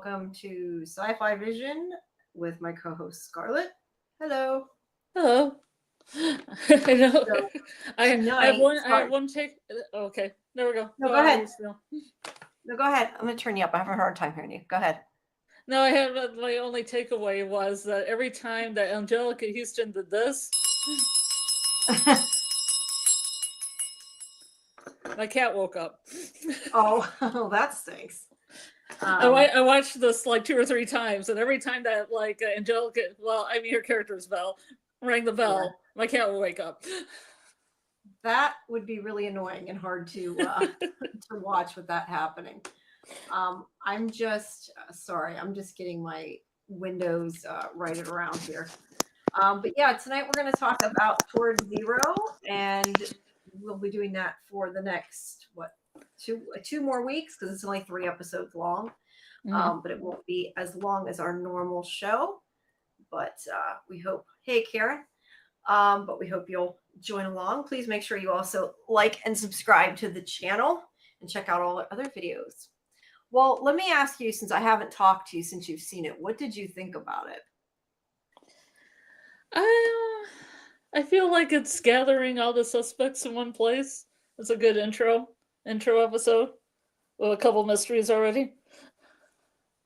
welcome to Sci-Fi Vision with my co-host Scarlet. Hello. Hello. I know. So I have tonight, one. I have sorry, one take. Okay, there we go. no, Go go ahead. ahead. No, go ahead. I'm gonna turn you up. I have a hard time hearing you. Go ahead. No, I had my only takeaway was that every time that Angelica Houston did this, my cat woke up. Oh, that stinks. Um, I watched this like 2 or 3 times, and every time that Angelica, well, I mean her character is Belle, rang the yeah, bell, my cat would wake up. that would be really annoying and hard to to watch with that happening. I'm just sorry. I'm just getting my windows righted around here. But yeah, tonight we're going to talk about Toward Zero, and we'll be doing that for the next two more weeks because it's only 3 episodes long. Mhm. But it won't be as long as our normal show. But we hope. Hey, Karen. But we hope you'll join along. Please make sure you also like and subscribe to the channel and check out all our other videos. Well, let me ask you, since I haven't talked to you since you've seen it, what did you think about it? I feel like it's gathering all the suspects in one place. It's a good intro episode with a couple mysteries already.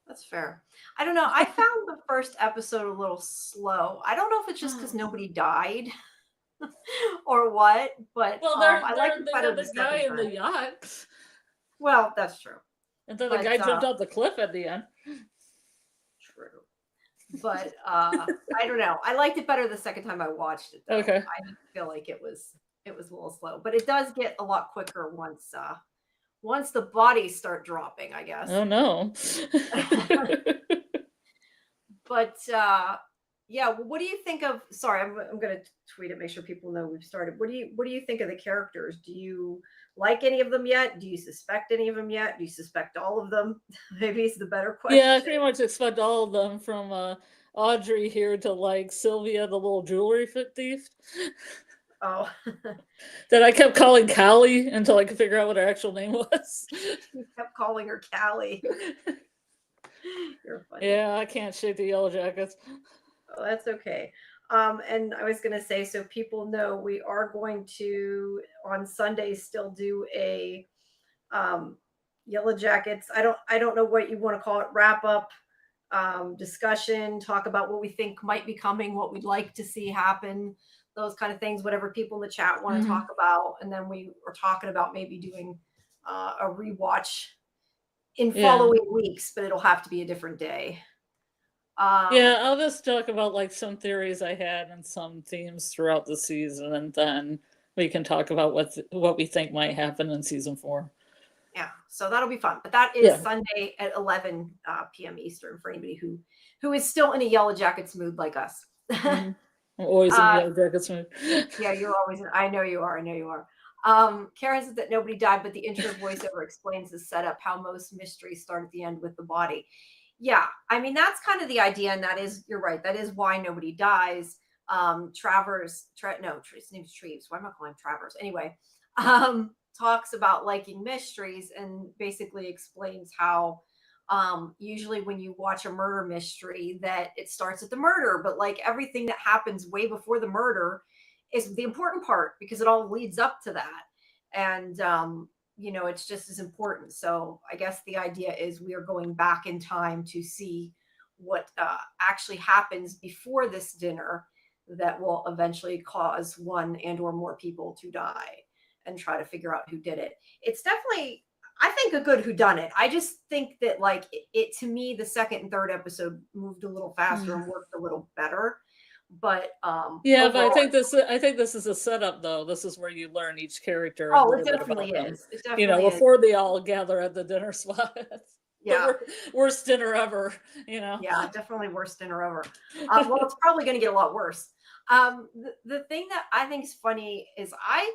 That's fair. I don't know. I found the first episode a little slow. I don't know if it's just because nobody died or what, but Well, I liked it they better had the the guy second in time. the yacht, Well, that's true. and then the But guy jumped off the cliff at the end. true. But I don't know. I liked it better the second time I watched it though. Okay. I didn't feel like it was a little slow, but it does get a lot quicker once the bodies start dropping, I guess. Oh no. But yeah, well, what do you think of? Sorry, I'm going to tweet it. Make sure people know we've started. What do you think of the characters? Do you like any of them yet? Do you suspect any of them yet? Do you suspect all of them? Maybe is the better Yeah, I question. pretty much expect all of them from Audrey here to like Sylvia, the little jewelry thief, Oh, that I kept calling Callie until I could figure out what her actual name was. you kept calling her Callie. You're funny. Yeah, I can't shake the Yellowjackets. Oh, that's okay. And I was going to say, so people know we are going to on Sundays still do a um, Yellow Jackets. I don't know what you want to call it. Wrap up discussion. Talk about what we think might be coming, what we'd like to see happen, those kind of things. Whatever people in the chat want to talk Hmm. about, and then we are talking about maybe doing a rewatch in Yeah. following weeks, but it'll have to be a different day. Yeah, Um, I'll just talk about like some theories I had and some themes throughout the season, and then we can talk about what we think might happen in season 4. Yeah, so that'll be fun. But that is Yeah. Sunday at 11 p.m. Eastern for anybody who is still in a Yellow Jackets mood like us. Hmm. I'm always in the uh, Yellowjackets mood. yeah, you're always. I know you are. I know you are. Karen says that nobody died, but the intro voiceover explains the setup, how most mysteries start at the end with the body. Yeah, I mean that's kind of the idea, and that is you're right. That is why nobody dies. His name's Treves. Why am I calling him Travers? Anyway, talks about liking mysteries and basically explains how usually when you watch a murder mystery that it starts at the murder, but like everything that happens way before the murder is the important part because it all leads up to that. And it's just as important. So I guess the idea is we are going back in time to see what actually happens before this dinner that will eventually cause one and or more people to die and try to figure out who did it. It's definitely, I think, a good whodunit. I just think that like it to me the second and third episode moved a little faster and worked a little better. But Yeah, but overall, I think this is a setup though. This is where you learn each character a oh, it little bit definitely about them. is. It definitely is. Before they all gather at the dinner spot. Yeah. Worst dinner ever, Yeah, definitely worst dinner ever. Well, it's probably going to get a lot worse. The thing that I think is funny is I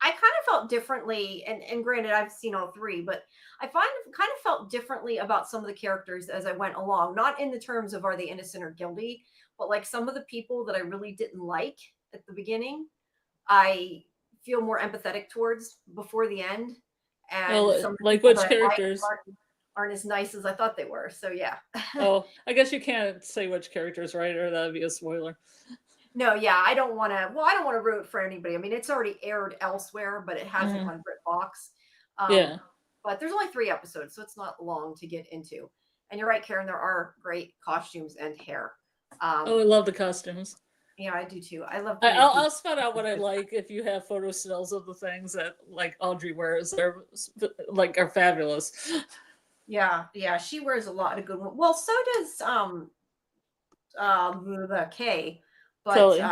kind of felt differently, and granted, I've seen all three, but I kind of felt differently about some of the characters as I went along. Not in the terms of are they innocent or guilty, but like some of the people that I really didn't like at the beginning, I feel more empathetic towards before the end, and Well, some of the like people which that I characters? liked. aren't as nice as I thought they were. So yeah. Oh, I guess you can't say which character's right, or that'd be a spoiler. No, yeah, I don't want to. Well, I don't want to ruin it for anybody. I mean, it's already aired elsewhere, but it hasn't Mhm. on Britbox. Um, Yeah. but there's only 3 episodes, so it's not long to get into. And you're right, Karen. There are great costumes and hair. Oh, I Um, love the costumes. yeah, I do too. I love I, Green I'll, Peak. I'll spell out what I like if you have photo stills of the things that like Audrey wears. They're like are fabulous. Yeah, yeah, she wears a lot of good ones. Well, so does the K, but Chloe.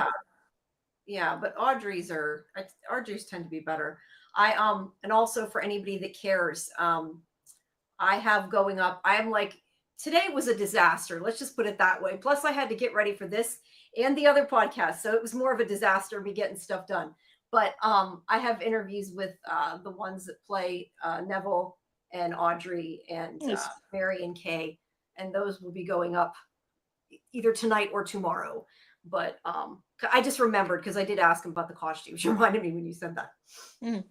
yeah, but Audrey's tend to be better. And also for anybody that cares, I have going up. I'm like, today was a disaster. Let's just put it that way. Plus, I had to get ready for this and the other podcast, so it was more of a disaster me getting stuff done. But I have interviews with the ones that play Neville and Audrey and Nice. Mary and Kay, and those will be going up either tonight or tomorrow. But I just remembered because I did ask him about the costumes. You reminded me when you said that. Mm.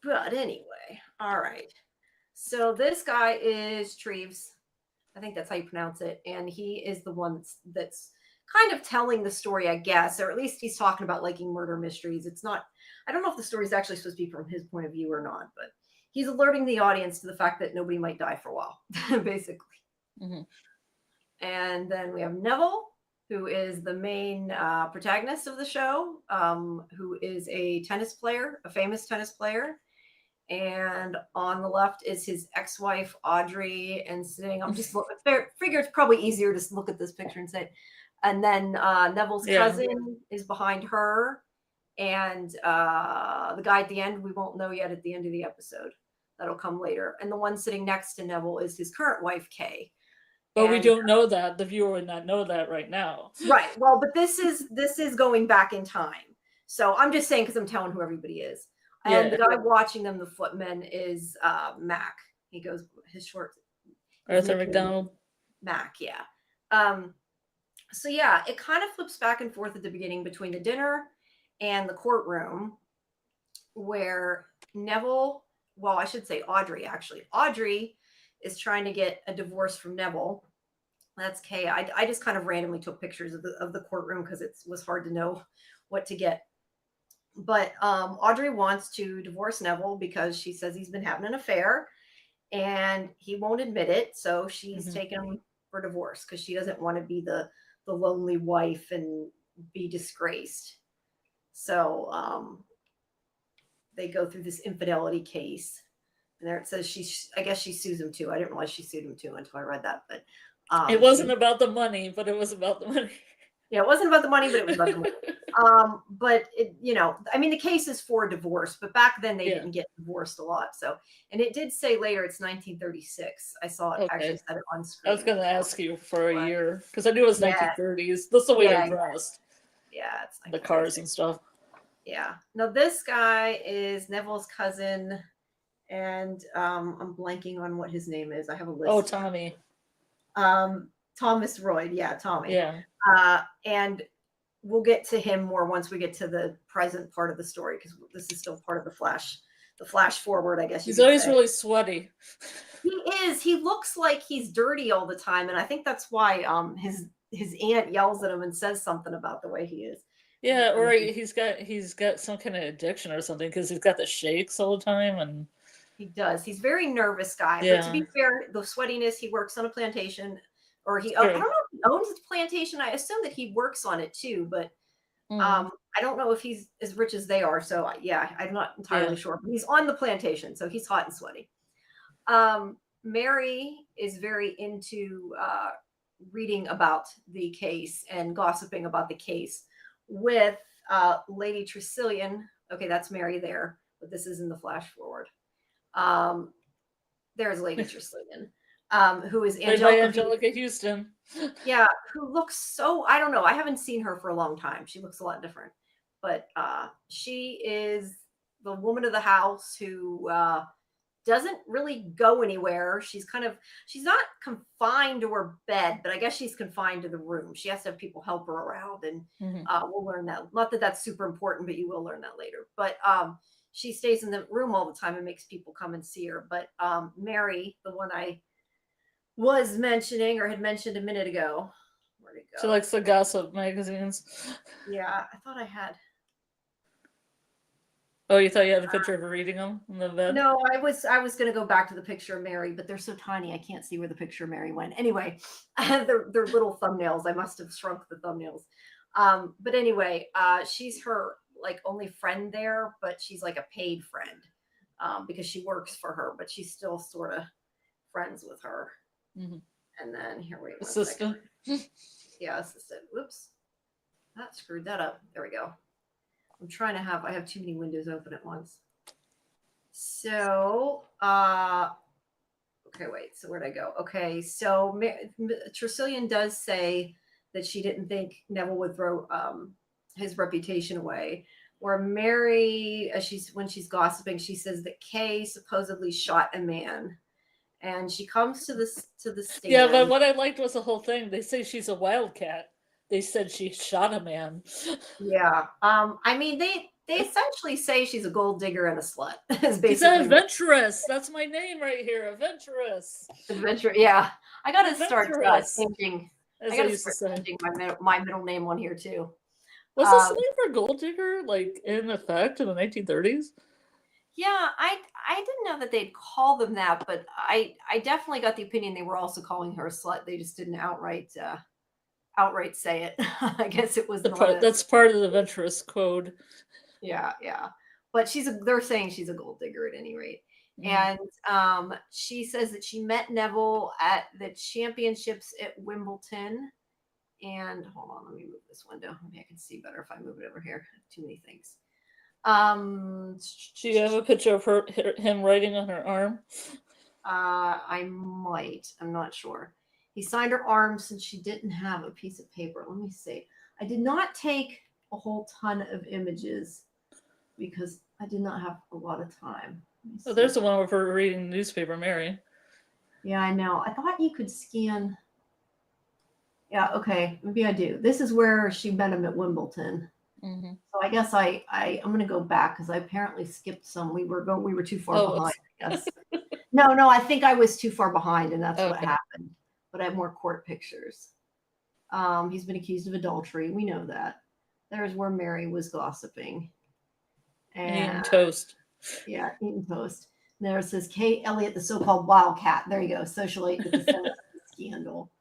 But anyway, all right. So this guy is Treves. I think that's how you pronounce it. And he is the one that's kind of telling the story, I guess, or at least he's talking about liking murder mysteries. It's not, I don't know if the story is actually supposed to be from his point of view or not, but he's alerting the audience to the fact that nobody might die for a while, basically. Mm-hmm. And then we have Neville, who is the main protagonist of the show, who is a tennis player, a famous tennis player. And on the left is his ex-wife Audrey, and sitting. I'm just figure it's probably easier to look at this picture and say. And then Neville's cousin is behind her, and the guy at the end we won't know yet at the end of the episode. That'll come later. And the one sitting next to Neville is his current wife Kay. But we don't know that. The viewer would not know that right now. Right. Well, but this is going back in time. So I'm just saying because I'm telling who everybody is. And the guy watching them, the footman, is Mac. He goes his short. Arthur McDonald. Mac, yeah. So yeah, it kind of flips back and forth at the beginning between the dinner and the courtroom, where Neville, well, I should say Audrey, actually. Audrey is trying to get a divorce from Neville. That's Kay. I just kind of randomly took pictures of the courtroom because it was hard to know what to get. But Audrey wants to divorce Neville because she says he's been having an affair and he won't admit it. So she's taken him for divorce because she doesn't want to be the lonely wife and be disgraced. So they go through this infidelity case. And there it says I guess she sues him too. I didn't realize she sued him too until I read that. But it wasn't about the money, but it was about the money. Yeah, it wasn't about the money, but it was about the money. But it, I mean, the case is for divorce, but back then they didn't get divorced a lot. So, and it did say later it's 1936. I saw it actually said it on screen. I was going to ask you for a year because I knew it was 1930s. That's the way they're dressed. Yeah, it's the cars and stuff. Yeah. Now this guy is Neville's cousin, and I'm blanking on what his name is. I have a list. Oh, Tommy. Thomas Royd. Yeah, Tommy. Yeah. And we'll get to him more once we get to the present part of the story because this is still part of the flash forward, I guess. He's always really sweaty. He is. He looks like he's dirty all the time, and I think that's why his aunt yells at him and says something about the way he is. Yeah, or he's got some kind of addiction or something because he's got the shakes all the time, and he does. He's a very nervous guy. Yeah. But to be fair, the sweatiness, he works on a plantation. Or I don't know if he owns his plantation. I assume that he works on it too, but I don't know if he's as rich as they are. So yeah, I'm not entirely sure. But he's on the plantation, so he's hot and sweaty. Mary is very into reading about the case and gossiping about the case with Lady Tressilian. Okay, that's Mary there, but this is in the flash forward. There's Lady Tressilian. Who is Angelica Houston. Yeah, who looks so, I don't know. I haven't seen her for a long time. She looks a lot different. But she is the woman of the house who doesn't really go anywhere. She's not confined to her bed, but I guess she's confined to the room. She has to have people help her around, and we'll learn that. Not that that's super important, but you will learn that later. But she stays in the room all the time and makes people come and see her. But Mary, the one I was mentioning or had mentioned a minute ago, where'd it go? She likes the gossip magazines. Yeah, I thought I had. Oh, you thought you had a picture of her reading them in the bed? No, I was going to go back to the picture of Mary, but they're so tiny I can't see where the picture of Mary went. Anyway, they're little thumbnails. I must have shrunk the thumbnails. But anyway, she's her like only friend there, but she's like a paid friend because she works for her, but she's still sort of friends with her. Mm-hmm. And then here, wait, one assistant. second. Yeah, assistant. Whoops, that screwed that up. There we go. I'm trying to I have too many windows open at once. So, okay, wait. So where'd I go? Okay, so Tresillian does say that she didn't think Neville would throw his reputation away. Where Mary, when she's gossiping, she says that Kay supposedly shot a man, and she comes to the stand. Yeah, but what I liked was the whole thing. They say she's a wildcat. They said she shot a man. Yeah. I mean, they essentially say she's a gold digger and a slut. She's an adventurous. That's my name right here. Adventurous. Adventure. Yeah. I got to start changing. I got to start changing my middle name on here too. Was this name for gold digger like in effect in the 1930s? Yeah, I didn't know that they'd call them that, but I definitely got the opinion they were also calling her a slut. They just didn't outright say it. I guess it was that's part of the adventurous code. Yeah. But they're saying she's a gold digger at any rate. Mm. And she says that she met Neville at the championships at Wimbledon. And hold on, let me move this window. Maybe I can see better if I move it over here. Too many things. Do you have a picture of him writing on her arm? I might. I'm not sure. He signed her arm since she didn't have a piece of paper. Let me see. I did not take a whole ton of images because I did not have a lot of time. Oh, there's the one of her reading the newspaper, Mary. Yeah, I know. I thought you could scan. Yeah, okay. Maybe I do. This is where she met him at Wimbledon. Mm-hmm. So I guess I'm going to go back because I apparently skipped some. We were too far behind, I guess. No, I think I was too far behind, and that's what happened. But I have more court pictures. He's been accused of adultery. We know that. There's where Mary was gossiping. And eating toast. Yeah, eating toast. And there it says Kate Elliott, the so-called wildcat. There you go. Socialite with the defendant of the scandal.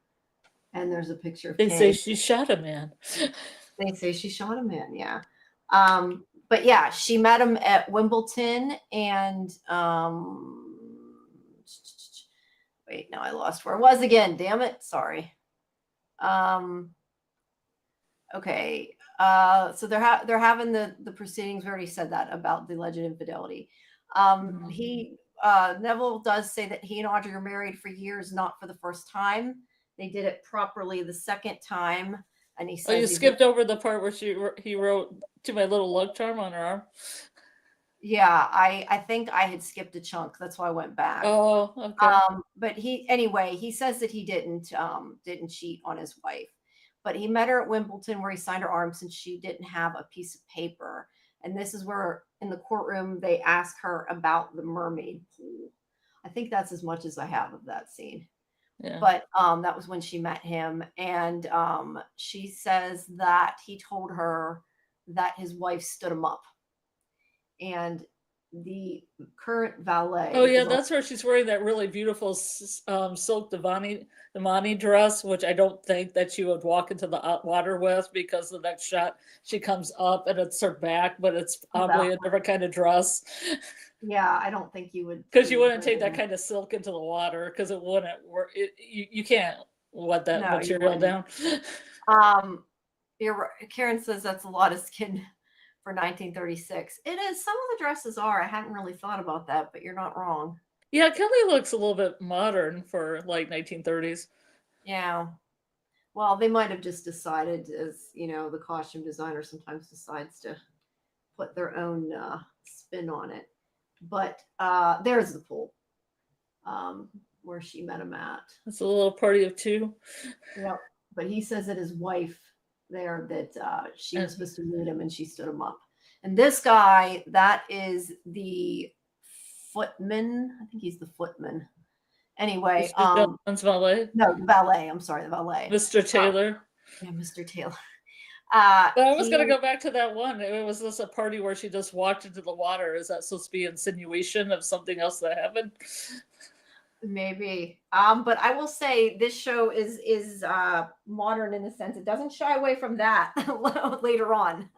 And there's a picture of They say she shot a man. They say she shot a man, yeah. But yeah, she met him at Wimbledon and wait, no, I lost where it was again. Damn it. Sorry. Okay. So they're having the proceedings. We already said that about the alleged infidelity. Neville does say that he and Audrey are married for years, not for the first time. They did it properly the second time. And he says, you skipped over the part where he wrote "to my little lug charm" on her arm. Yeah, I think I had skipped a chunk. That's why I went back. Oh, okay. But he says that he didn't cheat on his wife. But he met her at Wimbledon where he signed her arm since she didn't have a piece of paper. And this is where in the courtroom they ask her about the mermaid pool. I think that's as much as I have of that scene. Yeah. But that was when she met him. And she says that he told her that his wife stood him up. And the current valet. Oh, yeah, that's where she's wearing that really beautiful silk Davani dress, which I don't think that she would walk into the water with, because the next shot she comes up and it's her back, but it's probably a different kind of dress. Yeah, I don't think you would. Because you wouldn't take that kind of silk into the water, because it wouldn't work. You can't let that material down. You're right. Karen says that's a lot of skin for 1936. It is. Some of the dresses are. I hadn't really thought about that, but you're not wrong. Yeah, Kelly looks a little bit modern for like 1930s. Yeah. Well, they might have just decided, as you know, the costume designer sometimes decides to put their own spin on it. But there's the pool where she met him at. It's a little party of two. Yep. But he says that his wife there, that she was supposed to meet him and she stood him up. And this guy, that is the footman. I think he's the footman. Anyway, Mr. Dillon's valet. no, the valet. I'm sorry, the valet. Mr. Taylor. Yeah, Mr. Taylor. But I was gonna go back to that one. It was this a party where she just walked into the water. Is that supposed to be insinuation of something else that happened? Maybe. But I will say this show is modern in the sense it doesn't shy away from that later on.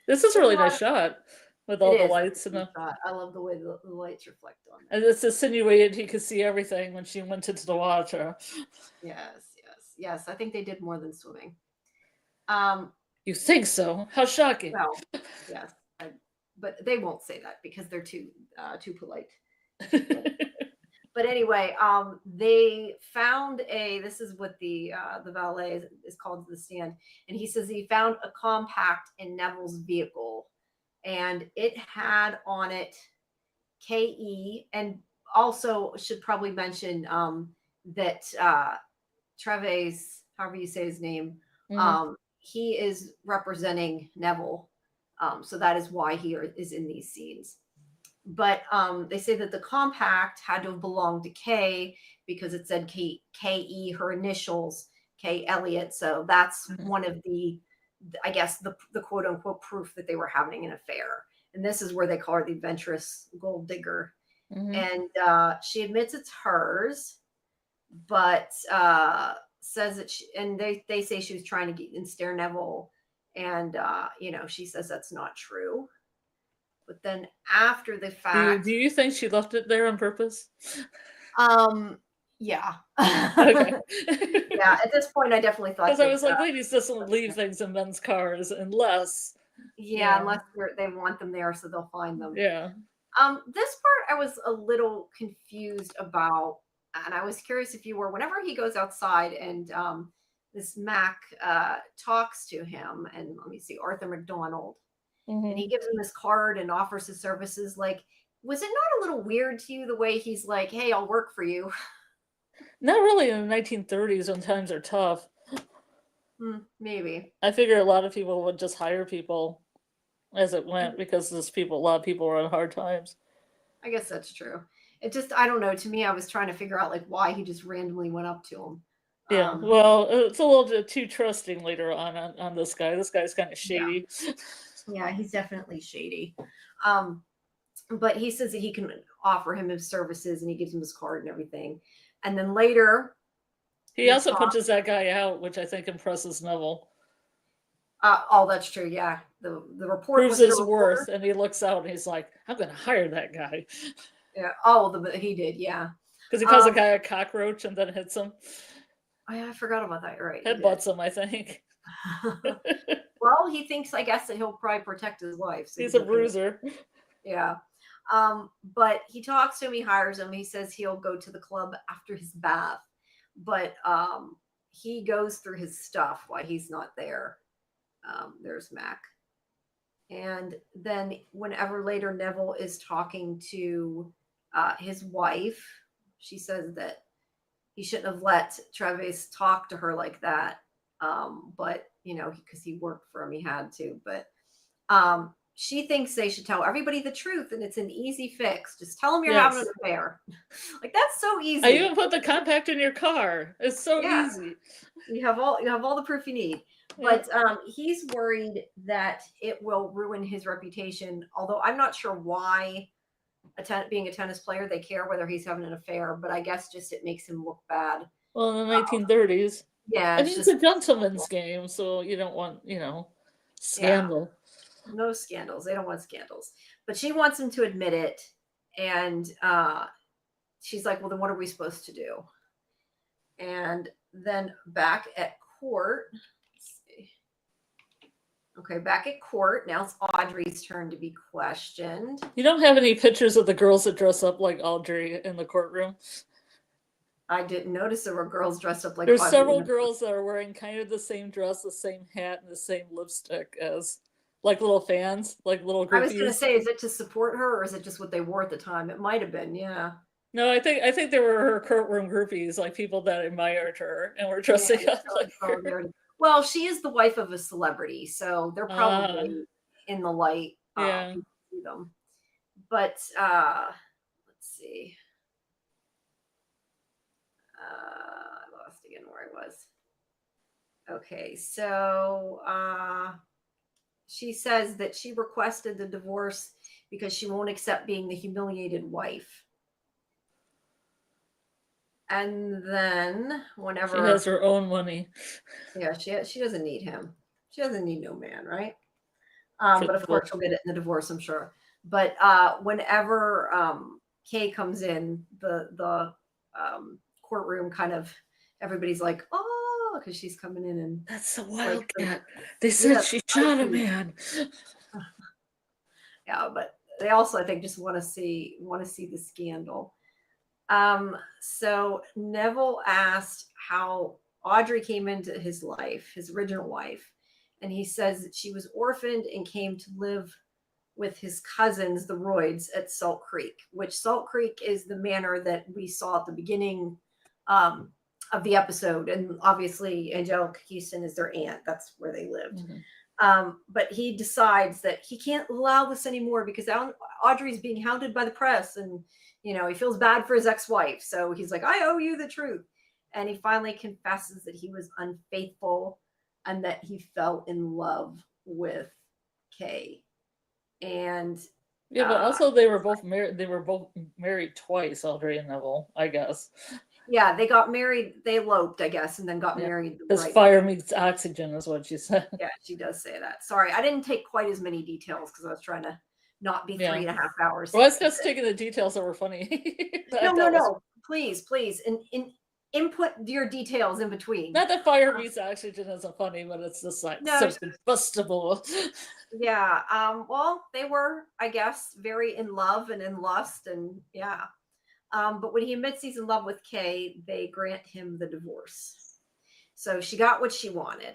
This is a really nice shot with all the lights and I love the way the lights reflect on it. And it's insinuated he could see everything when she went into the water. Yes. I think they did more than swimming. You think so? How shocking! Well, yes, but they won't say that because they're too polite. But anyway, they found this is what the valet is called, the stand, and he says he found a compact in Neville's vehicle, and it had on it KE, and also should probably mention that Treves, however you say his name, he is representing Neville, so that is why he is in these scenes. But they say that the compact had to have belonged to Kay because it said KE, her initials, Kay Elliott. So that's one of the, I guess, the quote unquote proof that they were having an affair. And this is where they call her the adventurous gold digger. And she admits it's hers, but says that they say she was trying to ensnare Neville. And, she says that's not true. But then after the fact, do you think she left it there on purpose? Yeah. Okay. Yeah. At this point, I definitely thought. Because I was like, ladies doesn't leave things in men's cars unless. Yeah, unless they want them there, so they'll find them. Yeah. This part I was a little confused about, and I was curious if you were. Whenever he goes outside and this Mac talks to him, and let me see, Arthur McDonald. And he gives him this card and offers his services. Like, was it not a little weird to you the way he's like, hey, I'll work for you? Not really in the 1930s when times are tough. Maybe. I figure a lot of people would just hire people as it went because a lot of people were on hard times. I guess that's true. It just, I don't know. To me, I was trying to figure out like why he just randomly went up to him. Yeah, well, it's a little bit too trusting later on this guy. This guy's kind of shady. Yeah, he's definitely shady. But he says that he can offer him his services and he gives him his card and everything. And then later, he also punches that guy out, which I think impresses Neville. That's true. Yeah, the report proves his worth, and he looks out and he's like, "I'm going to hire that guy." Yeah. He did. Yeah. Because he calls a guy a cockroach and then hits him. Oh, yeah, I forgot about that. You're right. Headbutts him, I think. Well, he thinks, I guess, that he'll probably protect his wife. So he's a bruiser. Yeah. But he talks to him, he hires him. He says he'll go to the club after his bath. But he goes through his stuff while he's not there. There's Mac. And then whenever later Neville is talking to his wife, she says that he shouldn't have let Travis talk to her like that. But, because he worked for him, he had to. But she thinks they should tell everybody the truth, and it's an easy fix. Just tell them you're having an affair. Like, that's so easy. I even put the compact in your car. It's so easy. You have all the proof you need. But he's worried that it will ruin his reputation. Although I'm not sure why, being a tennis player, they care whether he's having an affair. But I guess just it makes him look bad. Well, in the 1930s. Yeah. It's a gentleman's game, so you don't want, scandal. Yeah. No scandals. They don't want scandals. But she wants him to admit it. And she's like, well, then what are we supposed to do? And then back at court. Okay, back at court. Now it's Audrey's turn to be questioned. You don't have any pictures of the girls that dress up like Audrey in the courtroom? I didn't notice there were girls dressed up like There's Audrey. Several girls that are wearing kind of the same dress, the same hat, and the same lipstick as like little fans, like little groupies. I was going to say, is it to support her or is it just what they wore at the time? It might have been, yeah. No, I think they were her courtroom groupies, like people that admired her and were dressing up like her. Well, she is the wife of a celebrity, so they're probably in the light. Yeah. People see them. But let's see. I lost again where I was. Okay, so she says that she requested the divorce because she won't accept being the humiliated wife. And then She whenever has her own money. yeah, she doesn't need him. She doesn't need no man, right? For But of the course she'll get it in the divorce, I'm sure. But whenever Kay comes in, the courtroom kind of everybody's like, oh, because she's coming in and That's a like wildcat. They said she shot a man. Yeah, but they also I think just want to see the scandal. So Neville asked how Audrey came into his life, his original wife, and he says that she was orphaned and came to live with his cousins, the Royds, at Salt Creek, which Salt Creek is the manor that we saw at the beginning um, of the episode. And obviously, Angelica Houston is their aunt. That's where they lived. But he decides that he can't allow this anymore because Audrey's being hounded by the press and, he feels bad for his ex-wife. So he's like, I owe you the truth. And he finally confesses that he was unfaithful and that he fell in love with Kay. And yeah, but also they were both married. They were both married twice, Audrey and Neville, I guess. Yeah, they got married. They eloped, I guess, and then got married. As fire meets oxygen is what she said. Yeah, she does say that. Sorry, I didn't take quite as many details because I was trying to not be 3.5 hours. Well, I was just taking the details that were funny. No. Please. And input your details in between. Not that fire meets oxygen isn't funny, but it's just like so combustible. Yeah. Well, they were, I guess, very in love and in lust, and yeah. But when he admits he's in love with Kay, they grant him the divorce. So she got what she wanted.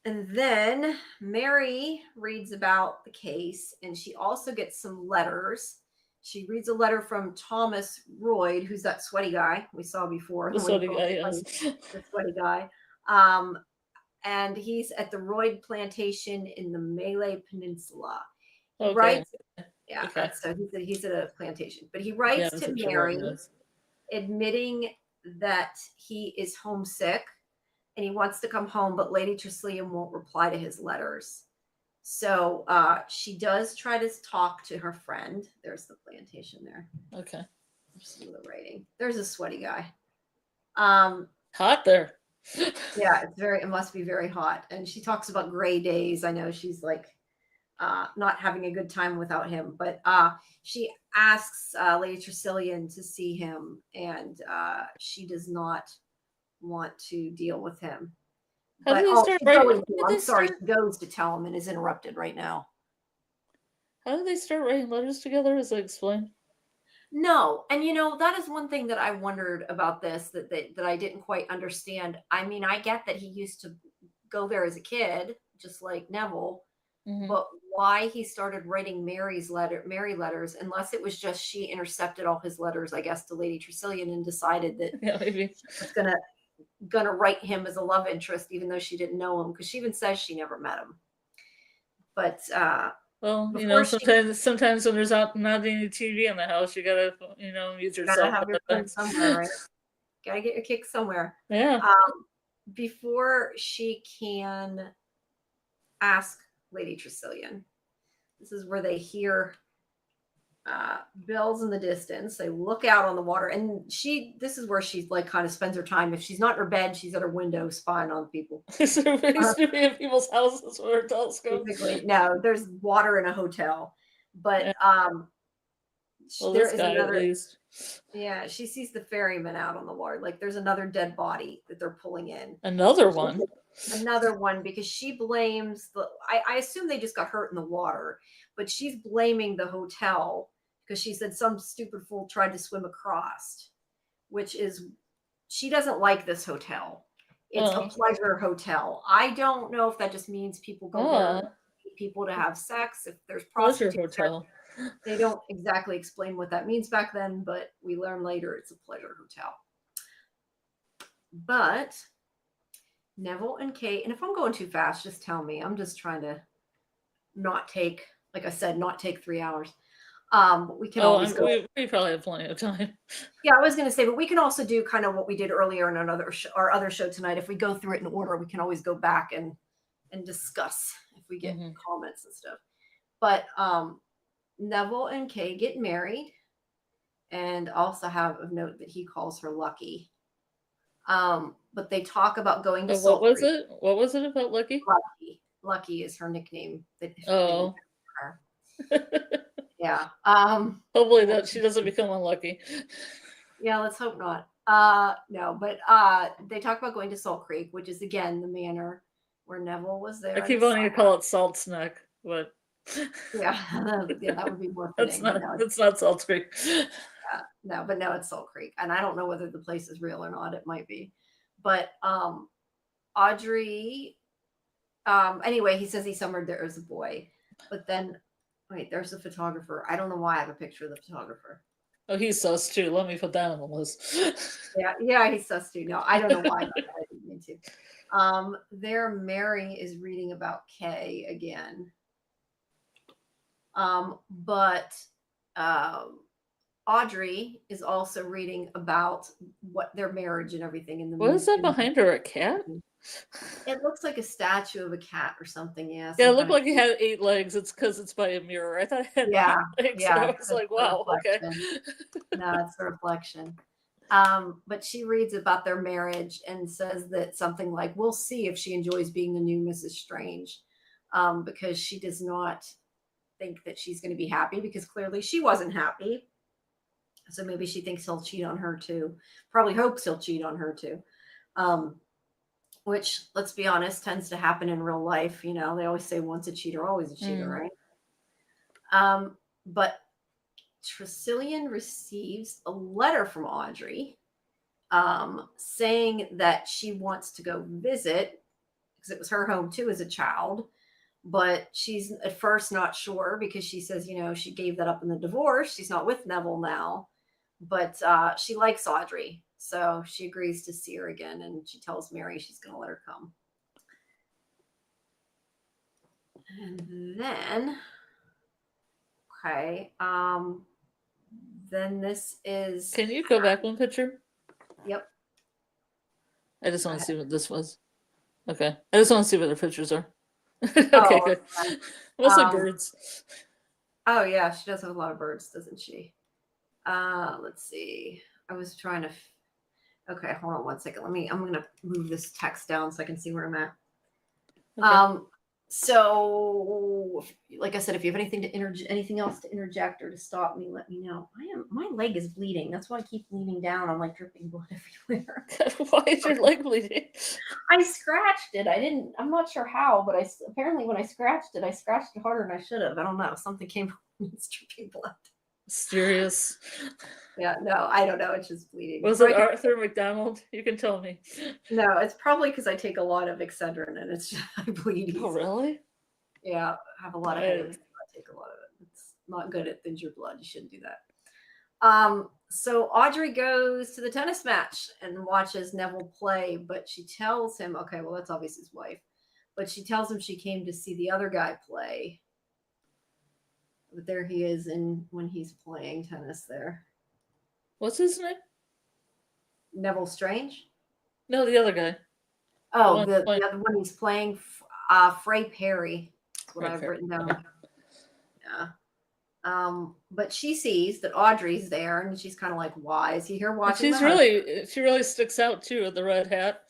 And then Mary reads about the case, and she also gets some letters. She reads a letter from Thomas Royd, who's that sweaty guy we saw before. The sweaty guy, yes. The sweaty guy. And he's at the Royd plantation in the Malay Peninsula. He writes, so he's at a plantation. But he writes to Mary, admitting that he is homesick and he wants to come home, but Lady Tressilian won't reply to his letters. So she does try to talk to her friend. There's the plantation there. Okay. Some of the writing. There's a sweaty guy. Hot there. Yeah, it must be very hot. And she talks about gray days. I know she's like not having a good time without him, but she asks Lady Tressilian to see him, and she does not want to deal with him. But she goes to tell him and is interrupted right now. How did they start writing letters together? Is it explained? No, and that is one thing that I wondered about this that I didn't quite understand. I mean, I get that he used to go there as a kid, just like Neville, but why he started writing Mary letters, unless it was just she intercepted all his letters, I guess, to Lady Tressilian and decided that maybe she was gonna write him as a love interest, even though she didn't know him, because she even says she never met him. But well, sometimes when there's not any TV in the house, you gotta use yourself. Gotta have your fun somewhere, right? Gotta get your kick somewhere. Yeah. Before she can ask Lady Tressilian, this is where they hear bells in the distance. They look out on the water, and this is where she's like kind of spends her time. If she's not in her bed, she's at her window spying on people. in people's houses with her telescope. No, there's water in a hotel, but there is another. At least. Yeah, she sees the ferryman out on the water. Like there's another dead body that they're pulling in. Another one, because she blames I assume they just got hurt in the water, but she's blaming the hotel because she said some stupid fool tried to swim across, which is, she doesn't like this hotel. It's a pleasure hotel. I don't know if that just means people go there, people to have sex, if there's prostitutes. Pleasure hotel. They don't exactly explain what that means back then, but we learn later it's a pleasure hotel. But Neville and Kay, and if I'm going too fast, just tell me. I'm just trying to not take, like I said, not take 3 hours. But we can Oh, always go. we probably have plenty of time. Yeah, I was going to say, but we can also do kind of what we did earlier in our other show tonight. If we go through it in order, we can always go back and discuss if we get Mhm. comments and stuff. But Neville and Kay get married, and also have of note that he calls her Lucky. But they talk about going to But what Salt was Creek. it? What was it about Lucky? Lucky is her nickname that they named Oh. her. Yeah. Hopefully that she doesn't become unlucky. Yeah, let's hope not. No, but they talk about going to Salt Creek, which is again the manor where Neville was there. I keep wanting to call it Salt's Neck, but yeah, yeah, that would be more that's fitting. not it's not Salt Creek. No, but no, it's Salt Creek, and I don't know whether the place is real or not. It might be, but Audrey. Anyway, he says he summered there as a boy, but then wait, there's a photographer. I don't know why I have a picture of the photographer. Oh, he's sus too. Let me put that on the list. Yeah, he's sus too. No, I don't know why. I didn't mean to. There, Mary is reading about Kay again. But Audrey is also reading about what their marriage and everything in the. What is that behind her? A cat? It looks like a statue of a cat or something. Yeah. Yeah, it looked like it had 8 legs. It's because it's by a mirror. I thought it had 8 legs. Yeah. I was like, wow, okay. No, it's a reflection. But she reads about their marriage and says that something like, we'll see if she enjoys being the new Mrs. Strange, because she does not think that she's going to be happy, because clearly she wasn't happy. So maybe she thinks he'll cheat on her too. Probably hopes he'll cheat on her too. Which, let's be honest, tends to happen in real life. They always say once a cheater, always a cheater, right? But Tressilian receives a letter from Audrey saying that she wants to go visit, because it was her home too as a child. But she's at first not sure, because she says, she gave that up in the divorce. She's not with Neville now, but she likes Audrey. So she agrees to see her again, and she tells Mary she's going to let her come. And then, okay, then this is. Can you go back one picture? Yep. I just want to see what this was. Okay. I just want to see what the pictures are. Okay, good. Mostly birds. Oh, yeah, she does have a lot of birds, doesn't she? Let's see. I was trying to. Okay, hold on one second. I'm going to move this text down so I can see where I'm at. Okay. So, like I said, if you have anything else to interject or to stop me, let me know. My leg is bleeding. That's why I keep leaning down. I'm like dripping blood everywhere. Why is your leg bleeding? I scratched it. I'm not sure how, but apparently when I scratched it harder than I should have. I don't know. Something came from it's dripping blood. Mysterious. Yeah, no, I don't know. It's just bleeding. Was it Arthur McDonald? You can tell me. No, it's probably because I take a lot of Excedrin and it's just, I bleed easy. Oh, really? Yeah, I have a lot of headaches. I take a lot of it. It's not good. It thins your blood. You shouldn't do that. So Audrey goes to the tennis match and watches Neville play, but she tells him, okay, well, that's obviously his wife, but she tells him she came to see the other guy play. But there he is when he's playing tennis there. What's his name? Neville Strange? No, the other guy. Oh, the other one he's playing, Frey Perry. That's what I've written down. Okay. Yeah. But she sees that Audrey's there, and she's kind of like, "Why is he here watching?" She really sticks out too with the red hat.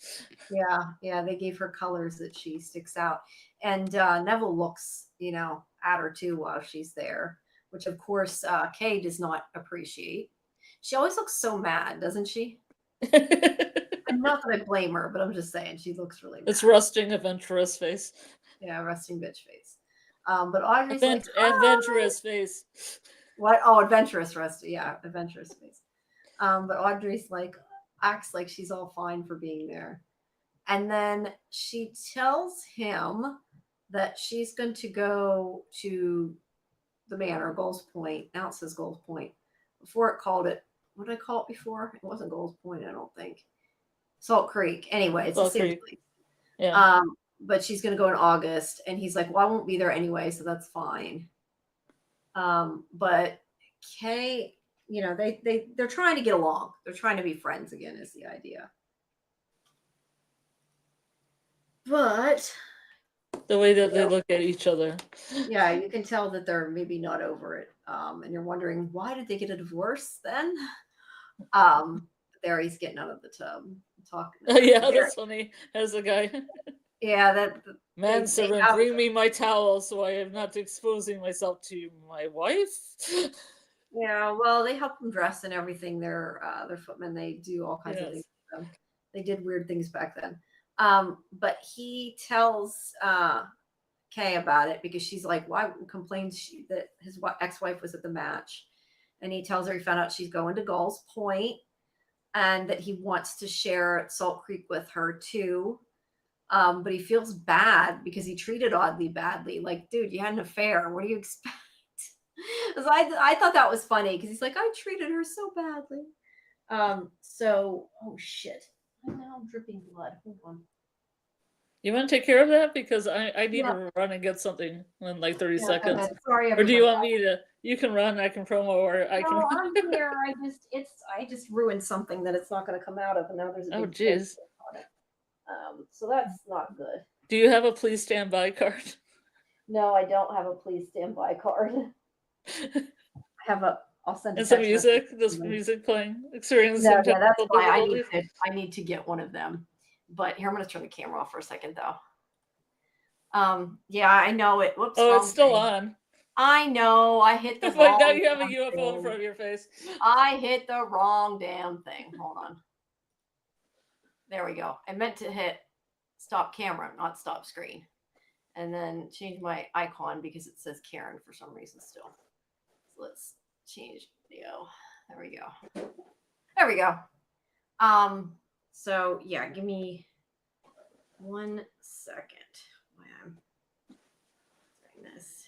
Yeah. They gave her colors that she sticks out, and Neville looks, at her too while she's there, which of course Kay does not appreciate. She always looks so mad, doesn't she? Not that I blame her, but I'm just saying she looks really mad. It's rusting adventurous face. Yeah, rusting bitch face. But Audrey's like, adventurous face. What? Oh, adventurous rust. Yeah, adventurous face. But Audrey's like, acts like she's all fine for being there. And then she tells him that she's going to go to the manor, Gulls Point. Now it says Gulls Point. Before it called it, what did I call it before? It wasn't Gulls Point, I don't think. Salt Creek. Anyway, it's the same place. Yeah. but she's going to go in August. And he's like, well, I won't be there anyway, so that's fine. But Kay, they're trying to get along. They're trying to be friends again is the idea. But the way that they look at each other. Yeah, you can tell that they're maybe not over it. And you're wondering, why did they get a divorce then? There he's getting out of the tub. Talking. Yeah, that's funny. As a guy. Yeah, Manservant, bring me my towel so I am not exposing myself to my wife. Yeah, well, they help them dress and everything. They're footmen. They do all kinds of things. They did weird things back then. But he tells Kay about it because she's like, why complains she that his ex-wife was at the match? And he tells her he found out she's going to Gulls Point and that he wants to share Salt Creek with her too. But he feels bad because he treated Audley badly. Like, dude, you had an affair. What do you expect? So I thought that was funny because he's like, I treated her so badly. Oh shit. I'm now dripping blood. Hold on. You want to take care of that? Because I need to run and get something in like 30 seconds. Sorry, everybody. Or do you want me to? You can run, I can promo, or I can. No, I'm here. I just ruined something that it's not going to come out of, and now there's a big jeez. on it. So that's not good. Do you have a please stand by card? No, I don't have a please stand by card. I have I'll send and some music. This music playing. Experiencing. No, yeah, that's why I need to get one of them. But here, I'm going to turn the camera off for a second, though. Yeah, I know it. Whoops. Oh, it's still on. I know. I hit the wrong now you have a UFO in front of your face. I hit the wrong damn thing. Hold on. There we go. I meant to hit stop camera, not stop screen. And then change my icon because it says Karen for some reason still. So let's change video. There we go. There we go. So yeah, give me 1 second while I'm doing this.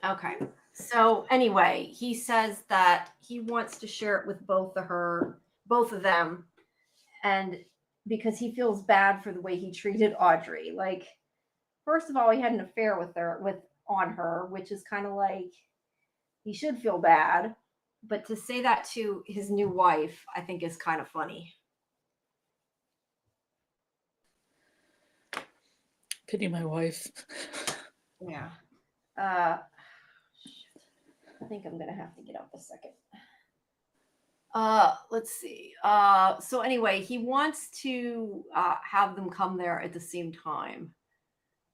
Okay. So anyway, he says that he wants to share it with both of them, and because he feels bad for the way he treated Audrey. Like, first of all, he had an affair on her, which is kind of like he should feel bad, but to say that to his new wife, I think is kind of funny. Pity my wife. Yeah. I think I'm gonna have to get up a second. Let's see. So anyway, he wants to have them come there at the same time,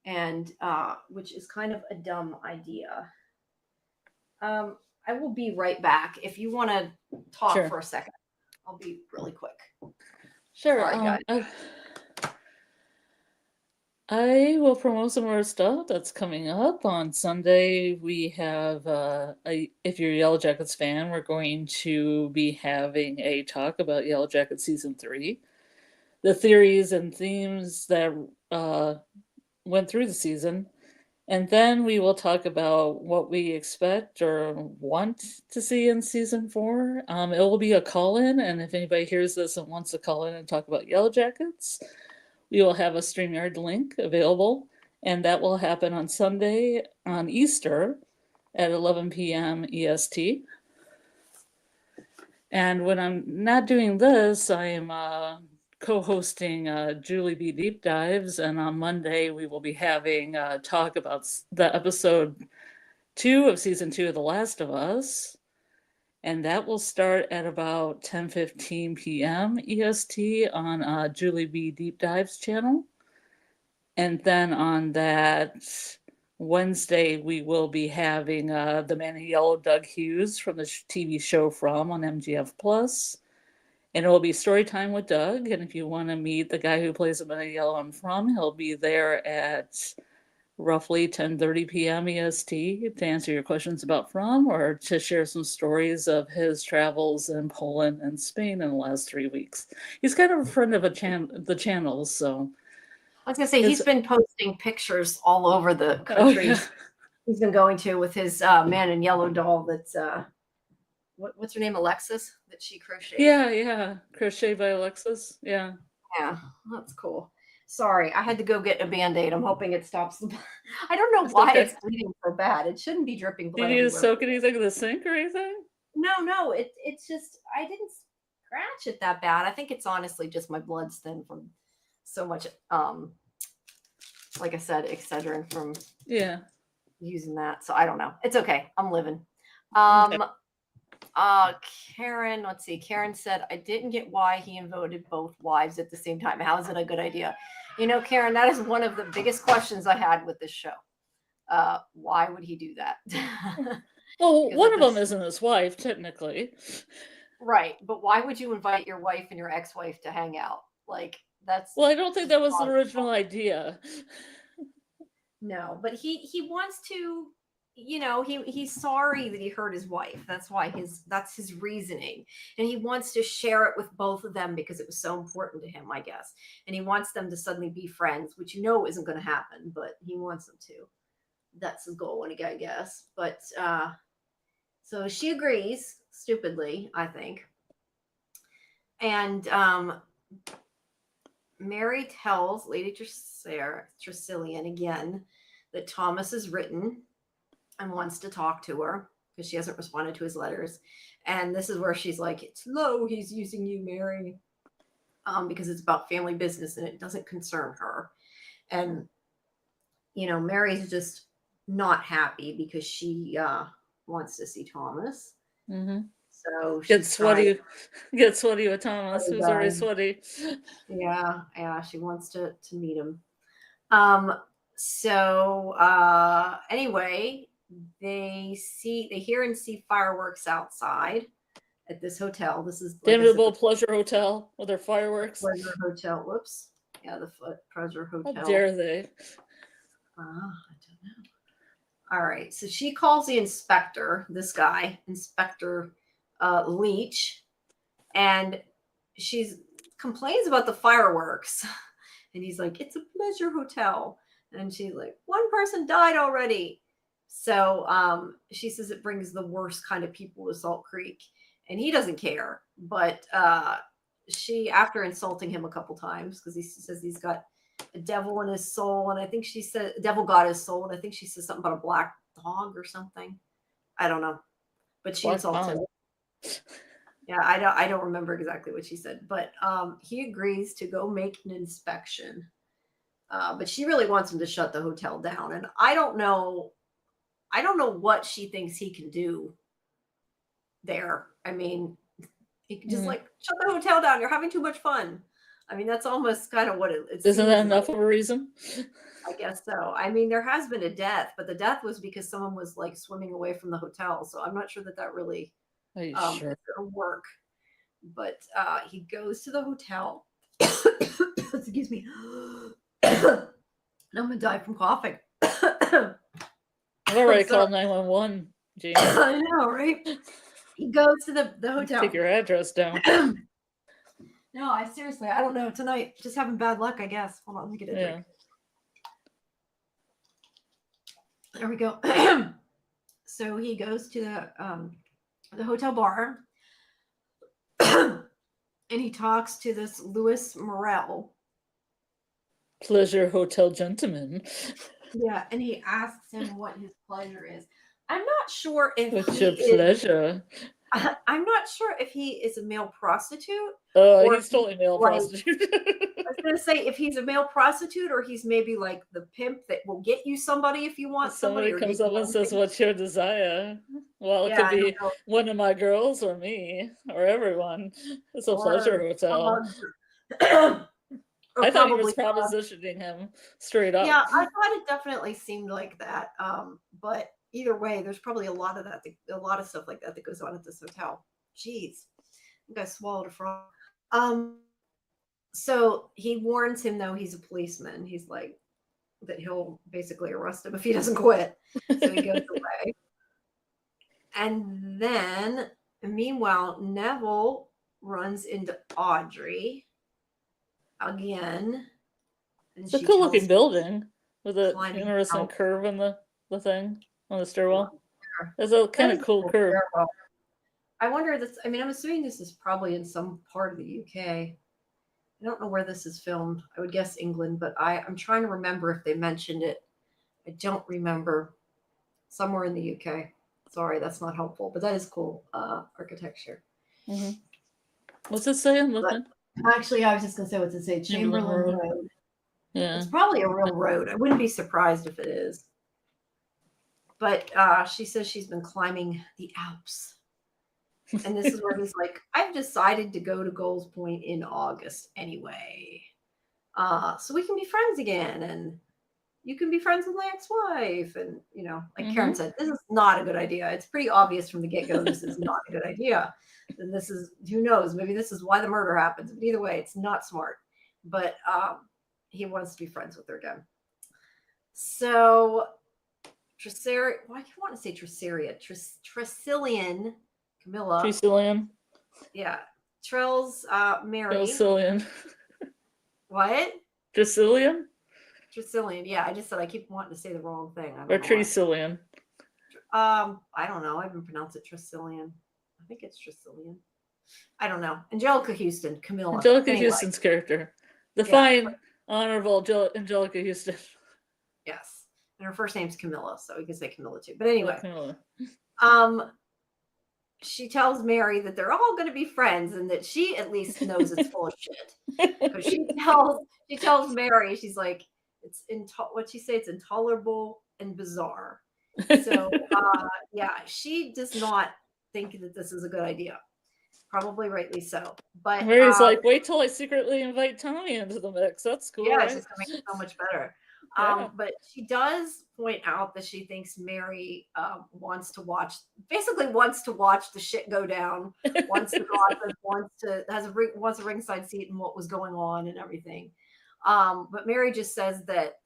and which is kind of a dumb idea. I will be right back. If you want to talk for a second, I'll be really quick. Sure. Sorry, guys. I will promote some more stuff that's coming up. On Sunday, we have, if you're a Yellowjackets fan, we're going to be having a talk about Yellowjackets Season 3. The theories and themes that went through the season. And then we will talk about what we expect or want to see in Season 4. It will be a call-in, and if anybody hears this and wants to call in and talk about Yellowjackets, we will have a StreamYard link available, and that will happen on Sunday on Easter at 11 p.m. EST. And when I'm not doing this, I am co-hosting Julie B. Deep Dives, and on Monday we will be having a talk about the episode 2 of Season 2 of The Last of Us. And that will start at about 10:15 p.m. EST on Julie B. Deep Dives channel. And then on that Wednesday, we will be having the Man in Yellow, Doug Hughes, from the TV show From on MGF Plus. And it will be story time with Doug. And if you want to meet the guy who plays the Man in Yellow on From, he'll be there at roughly 10:30 p.m. EST to answer your questions about From, or to share some stories of his travels in Poland and Spain in the last 3 weeks. He's kind of a friend of the channel, so. I was gonna say he's been posting pictures all over the country. He's been going to with his Man in Yellow doll that's what's her name, Alexis, that she crocheted. Yeah. Crochet by Alexis. Yeah. Yeah, that's cool. Sorry, I had to go get a Band-Aid. I'm hoping it stops the I don't know It's why okay. it's bleeding so bad. It shouldn't be dripping Do you blood need to everywhere. soak anything in the sink or anything? No, it's just I didn't scratch it that bad. I think it's honestly just my blood's thin from so much like I said, Excedrin from Yeah. using that. So I don't know. It's okay. I'm living. Okay. Karen, let's see. Karen said, I didn't get why he invited both wives at the same time. How is it a good idea? You know, Karen, that is one of the biggest questions I had with this show. Why would he do that? Well, Because one at of them this, isn't his wife, technically. right. But why would you invite your wife and your ex-wife to hang out? Like, that's Well, I don't think just that was the wrong. original idea. No, but he wants to, you know, he's sorry that he hurt his wife. That's why that's his reasoning. And he wants to share it with both of them because it was so important to him, I guess. And he wants them to suddenly be friends, which you know isn't going to happen, but he wants them to. That's his goal, I guess. But so she agrees, stupidly, I think. And Mary tells Lady Tresillian again that Thomas is written and wants to talk to her because she hasn't responded to his letters. And this is where she's like, it's low, he's using you, Mary, because it's about family business and it doesn't concern her. And, you know, Mary's just not happy because she wants to see Thomas. Mm-hmm. So Get she's sweaty with Thomas, who's already sweaty. Yeah, she wants to meet him. So anyway, they hear and see fireworks outside at this hotel. This is like Damnable Pleasure Hotel with their fireworks. Pleasure Hotel. Whoops. Yeah, the Pleasure Hotel. How dare they? I don't know. All right. So she calls the inspector, this guy, Inspector Leach, and she complains about the fireworks. And he's like, it's a pleasure hotel. And she's like, one person died already. So she says it brings the worst kind of people to Salt Creek. And he doesn't care. But she, after insulting him a couple times, because he says he's got a devil in his soul. And I think she said, devil got his soul. And I think she says something about a black dog or something. I don't know. But she insults him. Yeah, I don't remember exactly what she said, but he agrees to go make an inspection. But she really wants him to shut the hotel down, and I don't know what she thinks he can do there. I mean, he can just like shut the hotel down. You're having too much fun. I mean, that's almost kind of what it isn't that enough like. of a reason? I guess so. I mean, there has been a death, but the death was because someone was like swimming away from the hotel. So I'm not sure that really sure? is going to work. But he goes to the hotel. Excuse me. I'm gonna die from coughing. I've already called 911, Jamie. I know, right? He goes to the hotel. Take your address down. No, I don't know. Tonight, just having bad luck, I guess. Hold on, let me get a drink. There we go. So he goes to the hotel bar. And he talks to this Louis Morel. Pleasure Hotel gentleman. Yeah, and he asks him what his pleasure is. I'm not sure if what's your pleasure? I'm not sure if he is a male prostitute. He's totally male prostitute. I was going to say if he's a male prostitute or he's maybe like the pimp that will get you somebody if you want somebody. Somebody comes up and says, what's your desire? Well, it could be one of my girls or me or everyone. It's a pleasure hotel. I thought he was propositioning him straight up. Yeah, I thought it definitely seemed like that. But either way, there's probably a lot of stuff like that goes on at this hotel. Jeez, I think I swallowed a frog. So he warns him, though, he's a policeman. He's like, that he'll basically arrest him if he doesn't quit. So he goes away. And then, meanwhile, Neville runs into Audrey again. It's a cool looking building with an interesting curve in the thing on the stairwell. It's a kind of cool curve. I wonder this. I mean, I'm assuming this is probably in some part of the UK. I don't know where this is filmed. I would guess England, but I'm trying to remember if they mentioned it. I don't remember. Somewhere in the UK. Sorry, that's not helpful, but that is cool architecture. Mm-hmm. What's it saying? But actually, I was just gonna say what's it say? Chamberlain Road. Yeah. It's probably a real road. I wouldn't be surprised if it is. But she says she's been climbing the Alps. And this is where he's like, I've decided to go to Goals Point in August anyway. So we can be friends again. And you can be friends with my ex-wife. And, you know, like Karen said, this is not a good idea. It's pretty obvious from the get-go this is not a good idea. And this is, who knows, maybe this is why the murder happens. But either way, it's not smart. But he wants to be friends with her again. So Tresaria, why do you want to say Tresaria? Tresillian, Camilla. Tresillian. Yeah. Trell's Mary. Tresillian. What? Tresillian? Tresillian. Yeah, I just said I keep wanting to say the wrong thing. Or Tresillian. I don't know. I haven't pronounced it Tresillian. I think it's Tresillian. I don't know. Angelica Houston, Camilla. Angelica Houston's character. The fine, honorable Angelica Houston. Yes. And her first name's Camilla, so we can say Camilla too. But anyway, Camilla. She tells Mary that they're all going to be friends and that she at least knows it's full of shit. Because she tells Mary, she's like, it's what'd she say? It's intolerable and bizarre. So yeah, she does not think that this is a good idea. Probably rightly so. But Mary's like, wait till I secretly invite Tommy into the mix. That's cool. Yeah, right? it's just gonna make it so much better. Yeah. But she does point out that she thinks Mary wants to watch the shit go down, wants to gossip, wants a ringside seat and what was going on and everything. But Mary just says that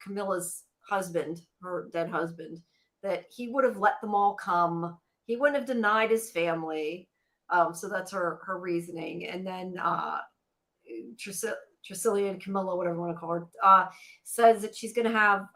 Camilla's husband, her dead husband, that he would have let them all come. He wouldn't have denied his family. So that's her reasoning. And then Tresillian, Camilla, whatever you want to call her, says that she's going to have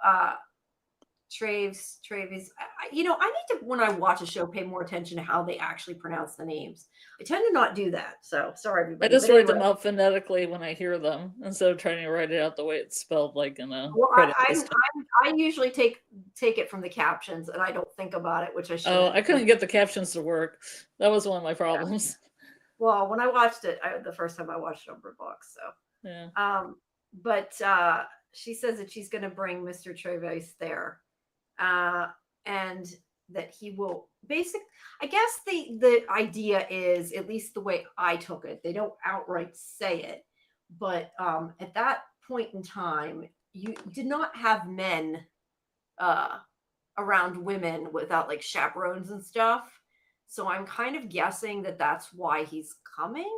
Travis. I need to, when I watch a show, pay more attention to how they actually pronounce the names. I tend to not do that. So sorry, everybody. I just write them out phonetically when I hear them instead of trying to write it out the way it's spelled, like in a. Well, I usually take it from the captions and I don't think about it, which I should. Oh, I couldn't get the captions to work. That was one of my problems. Yeah. Well, when I watched it, the first time I watched it on Britbox, so. Yeah. But she says that she's going to bring Mr. Travis there, and that he will I guess the idea is, at least the way I took it, they don't outright say it, but at that point in time, you did not have men around women without like chaperones and stuff. So I'm kind of guessing that that's why he's coming.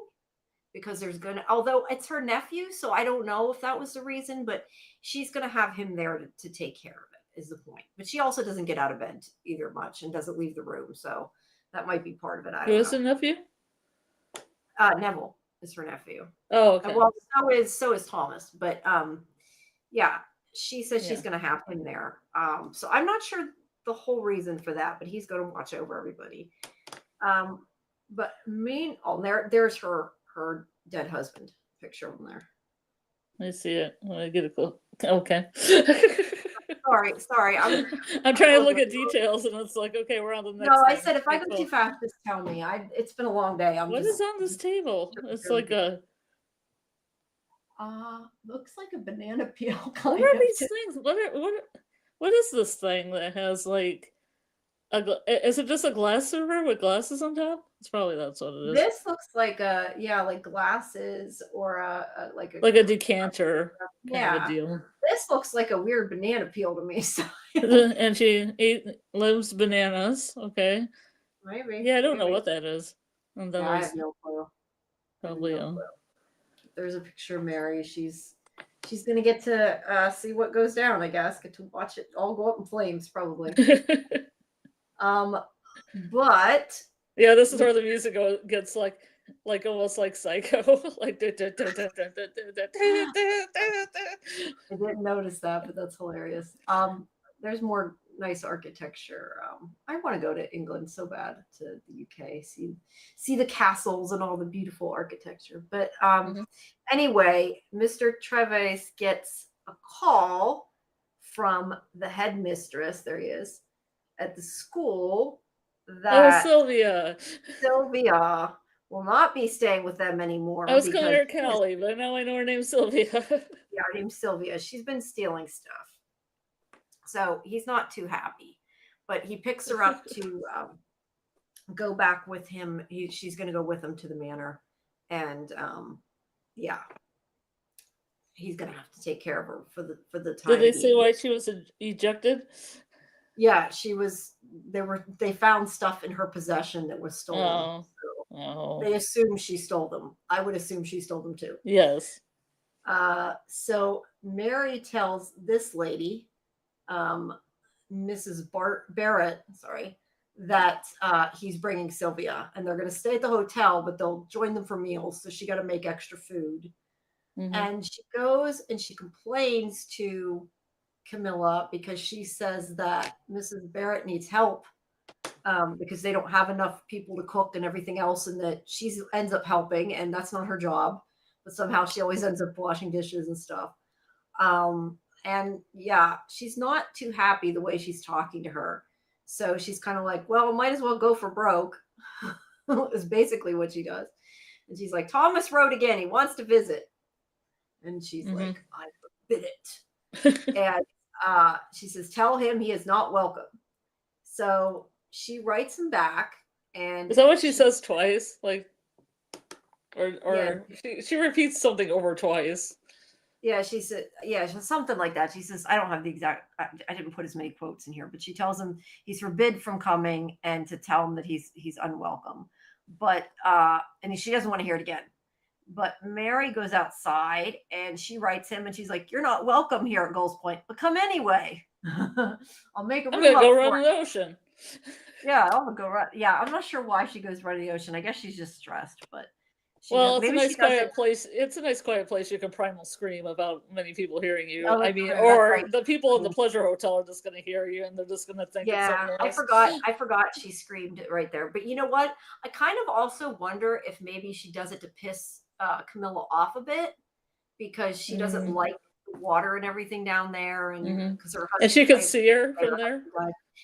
Because although it's her nephew, so I don't know if that was the reason, but she's going to have him there to take care of it, is the point. But she also doesn't get out of bed either much and doesn't leave the room. So that might be part of it. Who is the nephew? Neville is her nephew. Oh, okay. Well, so is Thomas. But yeah, she says she's going to have him there. So I'm not sure the whole reason for that, but he's going to watch over everybody. But there's her dead husband picture on there. I see it. I get it. Okay. sorry. I'm trying to look at details, and it's like, okay, we're on the next. No, I said if I go too fast, just tell me. It's been a long day. What is on this table? It's like a. Looks like a banana peel. Kind what are these things? What is this thing that has like? Is it just a glass server with glasses on top? It's probably that's what it is. This looks like like glasses or like a decanter kind of a deal. This looks like a weird banana peel to me. So. And she loves bananas. Okay. Maybe. Yeah, I don't know what that is. And I have no clue. Probably. There's a picture of Mary. She's gonna get to see what goes down. I guess get to watch it all go up in flames, probably. But yeah, this is where the music gets like almost like Psycho, like. I didn't notice that, but that's hilarious. There's more nice architecture. I want to go to England so bad, to the UK, see the castles and all the beautiful architecture. But Mhm. anyway, Mr. Treves gets a call from the headmistress. There he is at the school Oh, that Sylvia. Sylvia will not be staying with them I anymore was calling because her Callie, but now I know her name's Sylvia. yeah, her name's Sylvia. She's been stealing stuff. So he's not too happy, but he picks her up to go back with him. She's going to go with him to the manor. And yeah, he's going to have to take care of her for the Did time they say being. why she was ejected? Yeah, they found stuff in her possession that was stolen. Oh, So oh, they assume she stole them. I would assume she stole them too. yes. So Mary tells this lady, Mrs. Barrett, sorry, that he's bringing Sylvia, and they're going to stay at the hotel, but they'll join them for meals. So she got to make extra food, Hmm. and she goes and she complains to Camilla because she says that Mrs. Barrett needs help because they don't have enough people to cook and everything else, and that she ends up helping, and that's not her job, but somehow she always ends up washing dishes and stuff. And yeah, she's not too happy the way she's talking to her. So she's kind of like, well, might as well go for broke, is basically what she does. And she's like, Thomas wrote again. He wants to visit. And she's Hmm. like, I forbid it. And she says, tell him he is not welcome. So she writes him back. And Is that what she says twice? Like, yeah, or she repeats something over twice. yeah, she said, yeah, something like that. She says, I don't have the exact, I didn't put as many quotes in here, but she tells him he's forbid from coming and to tell him that he's unwelcome. But, and she doesn't want to hear it again. But Mary goes outside and she writes him and she's like, you're not welcome here at Gulls Point, but come anyway. I'll make a I'm room gonna up go for run you. in the ocean. Yeah, I'll go right. Yeah, I'm not sure why she goes right to the ocean. I guess she's just stressed, but Well, it's a maybe she nice does it. quiet place. It's a nice quiet place you can primal scream without many people hearing you. Oh, I that's mean, true. That's or right. the people in the pleasure hotel are just gonna hear you and they're just gonna think it's Yeah, someone I else. forgot. I forgot she screamed it right there. But you know what? I kind of also wonder if maybe she does it to piss Camilla off a bit because she doesn't Mm-hmm. like the water and everything down there, and Mm-hmm. because her And she husband, could see her from there.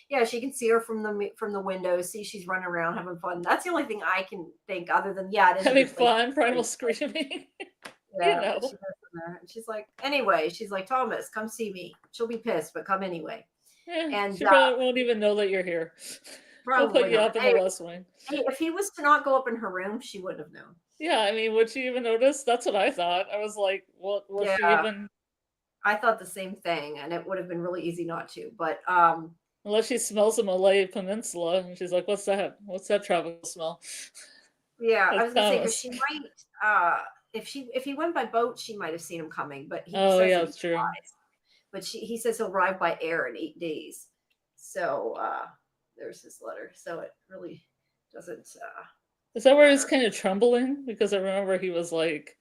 yeah, she can see her from the window, see she's running around having fun. That's the only thing I can think. Other than yeah, it is a Having good place. fun, primal screaming. You Yeah, but she know. goes in there, and she's like, anyway, she's like, Thomas, come see me. She'll be pissed, but come anyway. Yeah, And she probably won't even know that you're here. We'll put probably you not. up in the Hey, West Wing. if he was to not go up in her room, she wouldn't have known. Yeah, I mean, would she even notice? That's what I thought. I was like, what was she Yeah, even, I thought the same thing, and it would have been really easy not to. But unless she smells the Malay Peninsula and she's like, what's that? What's that tropical smell? yeah, I That's was gonna say because Thomas. she might, if he went by boat, she might have seen him coming. But he Oh, says yeah, that he that's true. flies. But he says he'll arrive by air in 8 days. So there's his letter. So it really doesn't Is that where he's matter. kind of trembling? Because I remember he was like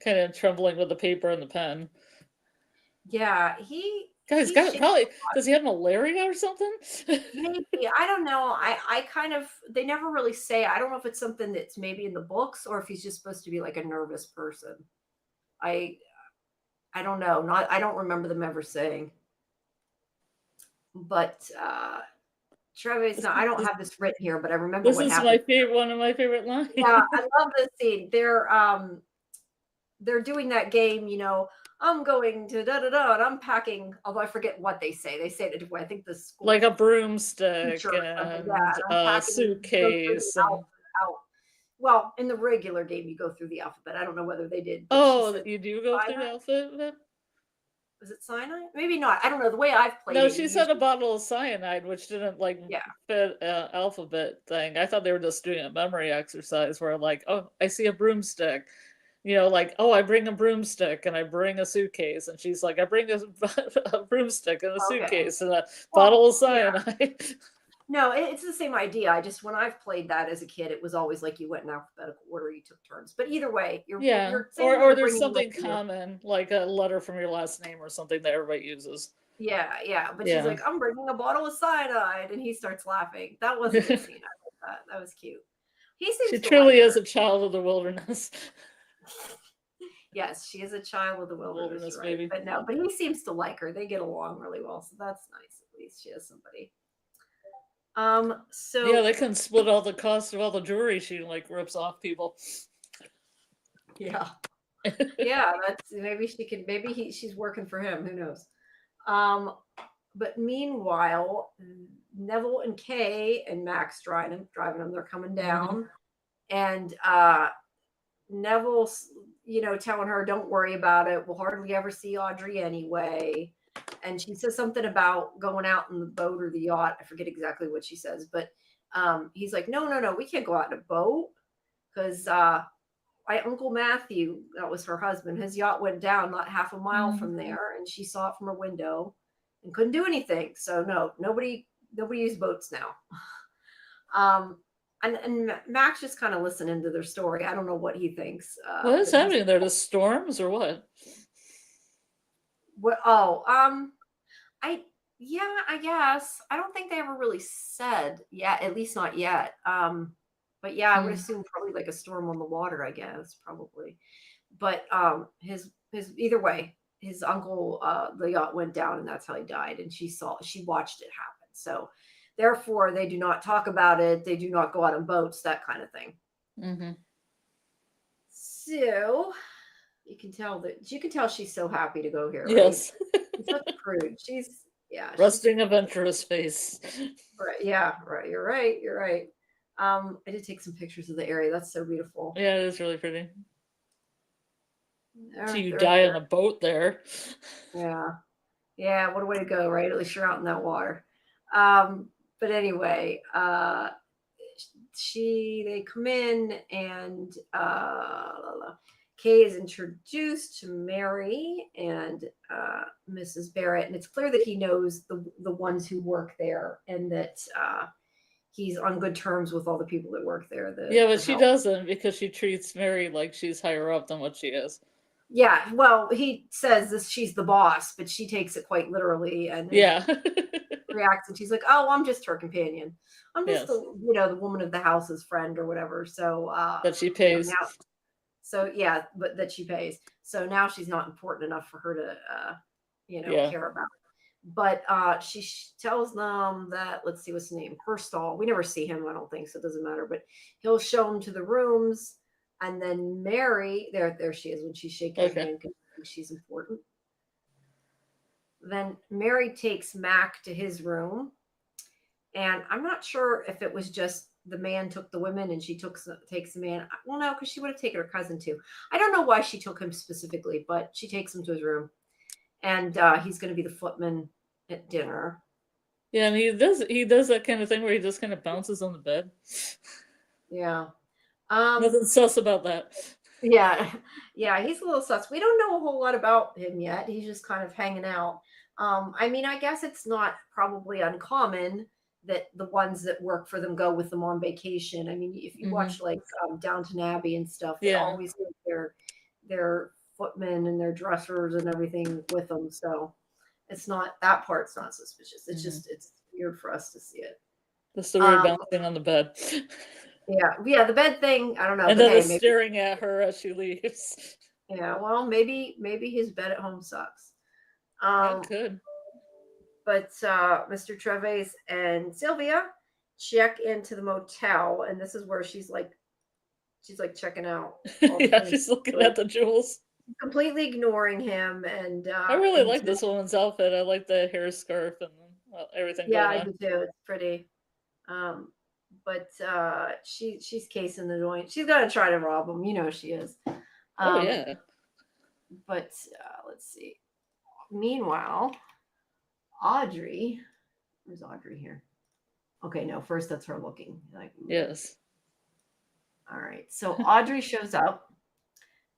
kind of trembling with the paper and the pen. Yeah, Guys, he got shakes. probably, does he have malaria or something? Maybe I don't know. I kind of they never really say. I don't know if it's something that's maybe in the books or if he's just supposed to be like a nervous person. I I don't know. Not I don't remember them ever saying. But Trevor's not. I don't This, have this written here, but I remember this what is my happened. favorite, one of my favorite lines. Yeah, I love this scene. They're doing that game. I'm going to da da da, and I'm packing. Although I forget what they say. They say it a different way. I think the school Like a teacher broomstick or something. Yeah, and and I'm a packing. You go through the suitcase and out. Well, in the regular game, you go through the alphabet. I don't know whether they did, but she oh, said you do go through the cyanide. alphabet? Was it cyanide? Maybe not. I don't know. The way I've played No, it, you she said a usually, bottle of cyanide, which didn't like yeah, fit alphabet thing. I thought they were just doing a memory exercise where like, oh, I see a broomstick. Like, oh, I bring a broomstick and I bring a suitcase. And she's like, I bring a broomstick and a okay. suitcase and a Well, bottle of yeah. cyanide. No, it's the same idea. I just when I've played that as a kid, it was always like you went in alphabetical order, you took turns. But either way, Yeah. you're saying Or that you're there's bringing with something you. common, like a letter from your last name or something that everybody uses. Yeah. But she's Yeah. like, I'm bringing a bottle of cyanide, and he starts laughing. That was a good scene. I like that. That was cute. He She seems to like truly is her. a child of the wilderness. Yes, she is a child of the wilderness, Wilderness you're right. baby. But no, but he seems to like her. They get along really well, so that's nice. At least she has somebody. Yeah, So they can split all the cost of all the jewelry she like rips off people. yeah, yeah, that's maybe she can. Maybe she's working for him. Who knows? Um, but meanwhile, Neville and Kay and Max driving them. They're coming Hmm. down, and Neville's, telling her, "Don't worry about it. We'll hardly ever see Audrey anyway." And she says something about going out in the boat or the yacht. I forget exactly what she says, but he's like, "No, no, no, we can't go out in a boat because my Uncle Matthew, that was her husband, his yacht went down not half a mile Hmm. from there, and she saw it from her window and couldn't do anything. So no, nobody uses boats now." Um, and Max just kind of listening to their story. I don't know what he thinks, What is but he's happening there? The storms or what? what? Oh, I yeah, I guess I don't think they ever really said yet, at least not yet. But yeah, I would Hmm. assume probably like a storm on the water. I guess probably, but his either way, his uncle, the yacht went down, and that's how he died. And she watched it happen. So therefore, they do not talk about it. They do not go out on boats, that kind of thing. Hmm. So you can tell she's so happy to go here, right? Yes. She's such a prude. She's Rusting adventurous face. right. Yeah, right. You're right. You're right. I did take some pictures of the area. That's so beautiful. Yeah, it is really pretty. Till you They're die on a boat there. yeah. Yeah, what a way to go, right? At least you're out in that water. Um, but anyway, they come in, and Kay is introduced to Mary and Mrs. Barrett, and it's clear that he knows the ones who work there, and that he's on good terms with all the people that work there. Yeah, but The she help. doesn't because she treats Mary like she's higher up than what she is. Yeah, well, he says this she's the boss, but she takes it quite literally and Yeah. reacts, and she's like, "Oh, I'm just her companion. I'm just the Yes. the woman of the house's friend or whatever." So That she pays. now, so yeah, but that she pays. So now she's not important enough for her to Yeah. care about. But she tells them that, let's see, what's his name, Herstall. We never see him, I don't think, so it doesn't matter. But he'll show them to the rooms, and then Mary, there she is when she's shaking her Okay. hand because she's important. Then Mary takes Mac to his room, and I'm not sure if it was just the man took the women and she takes the man. Well, no, because she would have taken her cousin too. I don't know why she took him specifically, but she takes him to his room, and he's going to be the footman at dinner. Yeah, and he does that kind of thing where he just kind of bounces on the bed. Yeah. Um, Nothing sus about that. yeah. Yeah, he's a little sus. We don't know a whole lot about him yet. He's just kind of hanging out. I mean, I guess it's not probably uncommon that the ones that work for them go with them on vacation. I mean, if you Hmm. watch like Downton Abbey and stuff, they Yeah. always have their footmen and their dressers and everything with them. So it's not, that part's not suspicious. It's Hmm. just it's weird for us to see it. Just the weird Um, bouncing on the bed. yeah, the bed thing, I don't know, And but then the hey, maybe. staring at her as she leaves. Yeah, well, maybe his bed at home sucks. That Um, could. but Mr. Treves and Sylvia check into the motel, and this is where she's like checking out all the Yeah, things, she's looking like at the jewels. completely ignoring him, and I really like until this woman's outfit. I like the hair scarf and everything yeah, going I on. do too. It's pretty. Um, but she's casing the joint. She's gonna try to rob him. You know she is. Oh Um, yeah. but let's see. Meanwhile, Audrey, where's Audrey here? Okay, no, first that's her looking like. Yes. All right, so Audrey shows up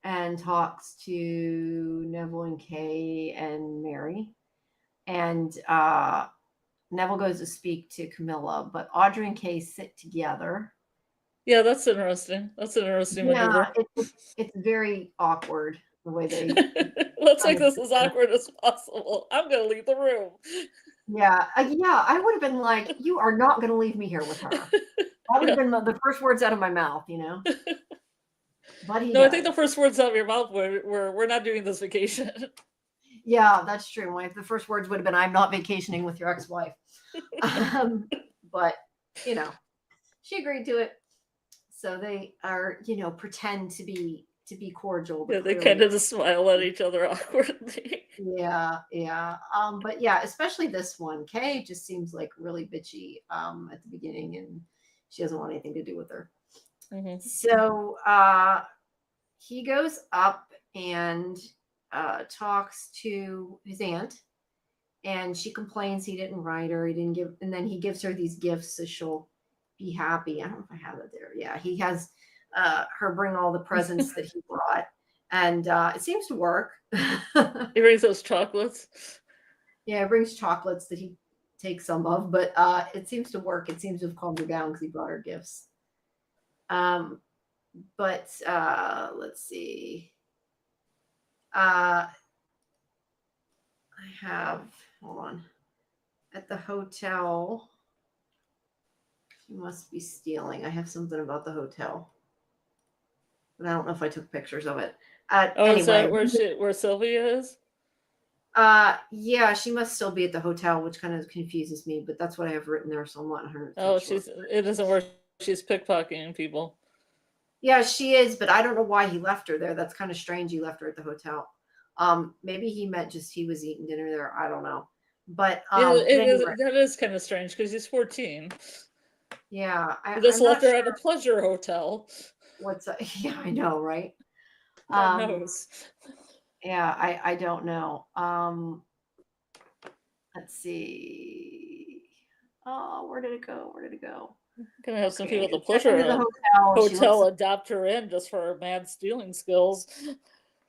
and talks to Neville and Kay and Mary, and Neville goes to speak to Camilla, but Audrey and Kay sit together. Yeah, that's interesting. That's an interesting Yeah, maneuver. it's very awkward the way they Let's make this as awkward as possible. I'm gonna leave the room. Yeah, yeah, I would have been like, "You are not going to leave me here with her." That would Yeah. have been the first words out of my mouth, you know. But he No, I think the does. first words out of your mouth were, we're not doing this vacation. Yeah, that's true. The first words would have been, "I'm not vacationing with your ex-wife." But you know, she agreed to it, so they are, pretend to be cordial, Yeah, but they clearly, kind of just smile at each other awkwardly. yeah, yeah. But yeah, especially this one. Kay just seems like really bitchy at the beginning, and she doesn't want anything to do with her. Mhm. So he goes up and talks to his aunt, and she complains he didn't write her, he didn't give, and then he gives her these gifts so she'll be happy. I don't know if I have it there. Yeah, he has her bring all the presents that he brought, and it seems to work. He brings those chocolates. Yeah, it brings chocolates that he takes some of, but it seems to work. It seems to have calmed her down because he brought her gifts. But let's see. I have, hold on. At the hotel, she must be stealing. I have something about the hotel, but I don't know if I took pictures of it. Oh, is Anyway, that where Sylvia is? yeah, she must still be at the hotel, which kind of confuses me, but that's what I have written there, so I'm not 100% Oh, sure. it isn't where she's pickpocketing people. Yeah, she is, but I don't know why he left her there. That's kind of strange. He left her at the hotel. Maybe he meant just he was eating dinner there. I don't know. But Yeah, but anyway, that is kind of strange because he's 14. yeah, He just I'm left not her sure at a pleasure hotel. what's yeah, I know, right? God Um, knows. yeah, I don't know. Let's see. Oh, where did it go? Where did it go? Gonna have some people Okay, at the check into the pleasure hotel. She looks, hotel adopt her in just for her mad stealing skills.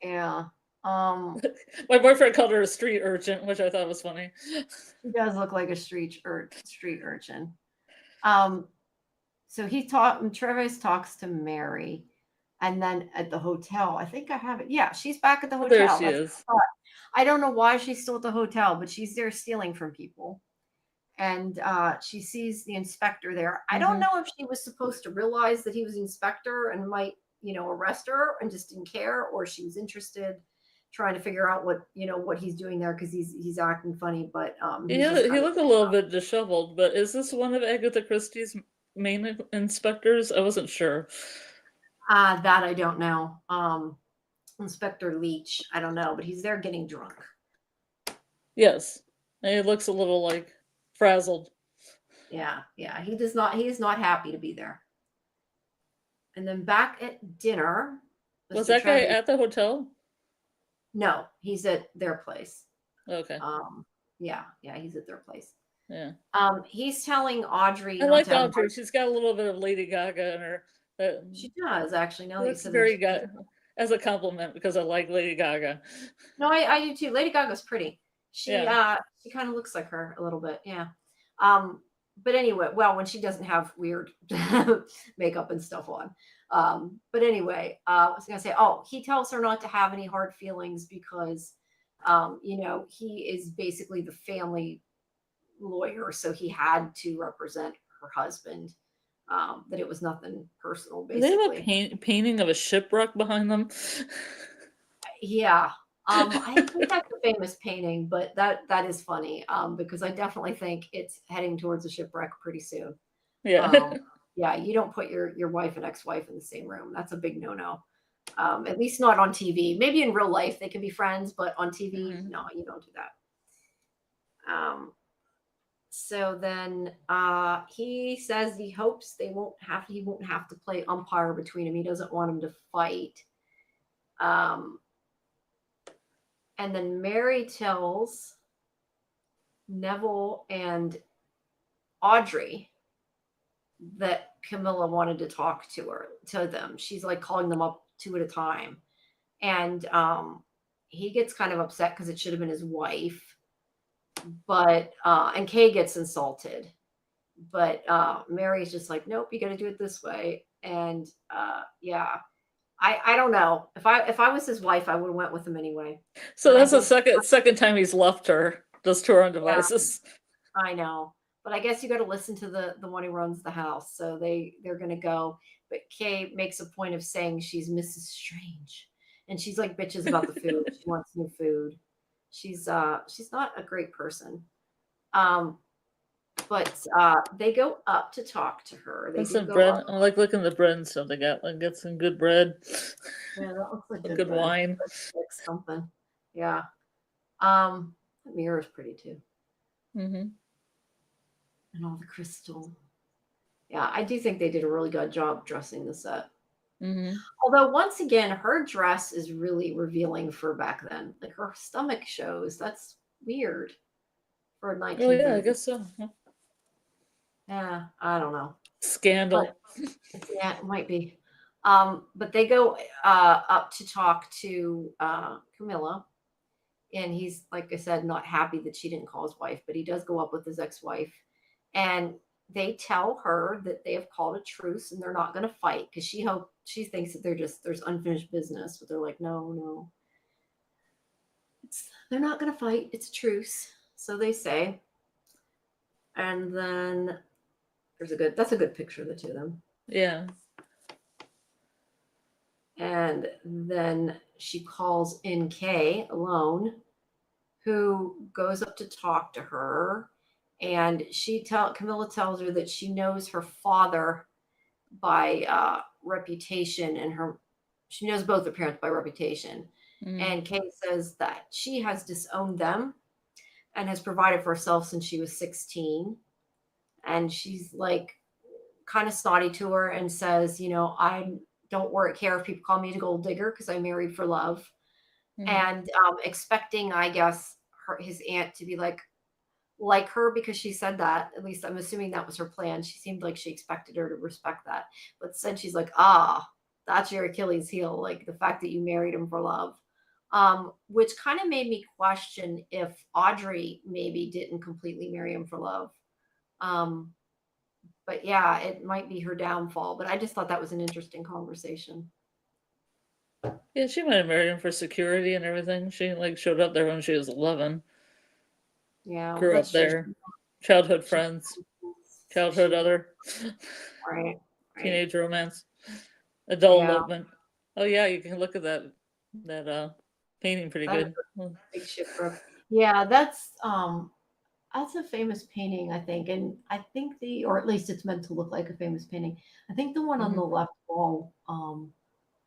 yeah. Um, My boyfriend called her a street urchin, which I thought was funny. she does look like a street urchin. Um, so Travis talks to Mary, and then at the hotel, I think I have it. Yeah, she's back at the There hotel. she That's is. what I thought. I don't know why she's still at the hotel, but she's there stealing from people. And she sees the inspector there. I don't Hmm. know if she was supposed to realize that he was inspector and might, arrest her and just didn't care, or she was interested, trying to figure out what he's doing there because he's acting funny. But he's just He kind of, looked a little bit disheveled, but is this one of Agatha Christie's main inspectors? I wasn't sure. that I don't know. Inspector Leach, I don't know, but he's there getting drunk. Yes. And he looks a little like frazzled. Yeah, yeah. He is not happy to be there. And then back at dinner, Was Mr. that guy Trevi, at the hotel? no, he's at their place. Okay. Yeah, yeah, he's at their place. Yeah. He's telling Audrey I not like to have Audrey. She's got a little bit of Lady Gaga in her. That she does actually, now that you looks said that. very good as a compliment because I like Lady Gaga. No, I do too. Lady Gaga's pretty. Yeah. She kind of looks like her a little bit, yeah. Um, but anyway, well, when she doesn't have weird makeup and stuff on. But anyway, I was gonna say, oh, he tells her not to have any hard feelings because he is basically the family lawyer, so he had to represent her husband. That it was nothing personal, Do they have a basically. painting of a shipwreck behind them? Yeah. I think that's a famous painting, but that is funny. Because I definitely think it's heading towards a shipwreck pretty soon. Yeah. Um, yeah, you don't put your wife and ex-wife in the same room. That's a big no-no. At least not on TV. Maybe in real life they can be friends, but on TV, Mhm. no, you don't do that. So then he says he hopes he won't have to play umpire between them. He doesn't want them to fight. Um, and then Mary tells Neville and Audrey that Camilla wanted to talk to them. She's like calling them up two at a time. And he gets kind of upset because it should have been his wife. But and Kay gets insulted. But Mary's just like, nope, you got to do it this way. And yeah, I don't know. If I was his wife, I would have went with him anyway. So But I that's the guess second time he's left her, just to her own yeah, devices. I know. But I guess you got to listen to the one who runs the house. So they're gonna go. But Kay makes a point of saying she's Mrs. Strange, and she's like bitches about the food. She wants new food. She's not a great person. Um, but they go up to talk to her. They That's do some go bread. up. I like looking at the bread and stuff they got. Like, get some good bread, Yeah, that looks like some good good bread. wine. Like something. Yeah. The mirror is pretty too, Hmm. and all the crystal. Yeah, I do think they did a really good job dressing the set. Hmm. Although once again, her dress is really revealing for back then. Like her stomach shows. That's weird for Oh yeah, I 1930. guess so. Yeah, I don't know. But Scandal. yeah, it might be. But they go up to talk to Camilla, and he's, like I said, not happy that she didn't call his wife, but he does go up with his ex-wife, and they tell her that they have called a truce and they're not going to fight because she thinks that there's unfinished business, but they're like, no, no, they're not going to fight. It's a truce, so they say. And then that's a good picture of the two of them. Yeah. And then she calls in Kay alone, who goes up to talk to her, and Camilla tells her that she knows her father by reputation, and she knows both her parents by reputation. Hmm. And Kay says that she has disowned them and has provided for herself since she was 16. And she's like kind of snotty to her and says, I don't care if people call me a gold digger because I married for love. Hmm. And expecting, I guess, his aunt to be like her because she said that. At least I'm assuming that was her plan. She seemed like she expected her to respect that. But instead, she's like, that's your Achilles heel, like the fact that you married him for love. Which kind of made me question if Audrey maybe didn't completely marry him for love. Um, but yeah, it might be her downfall. But I just thought that was an interesting conversation. Yeah, she might have married him for security and everything. She like showed up there when she was 11. Yeah, well, Grew up that's true. there. Childhood She, friends. Childhood she other. right, right. Teenage romance. Adult Yeah, elopement. Oh yeah, you can look at that painting pretty that is good. a big ship for. Yeah, that's a famous painting, I think, and I think or at least it's meant to look like a famous painting. I think the one on Hmm. the left wall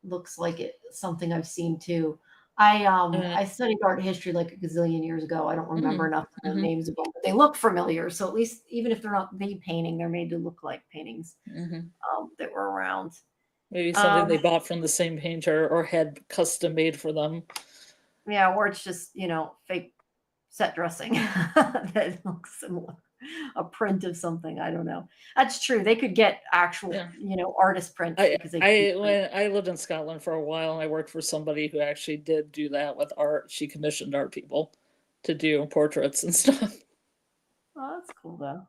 looks like something I've seen too. Uh, I studied art history like a gazillion years ago. I don't remember mm, enough to know hmm. names of them, but they look familiar. So at least even if they're not the painting, they're made to look like paintings Hmm. that were around. Maybe something Um, they bought from the same painter or had custom made for them. yeah, or it's just fake set dressing that looks similar. A print of something. I don't know. That's true. They could get actual, Yeah. artist prints because they can print. When I lived in Scotland for a while and I worked for somebody who actually did do that with art. She commissioned art people to do portraits and stuff. Oh, that's cool though.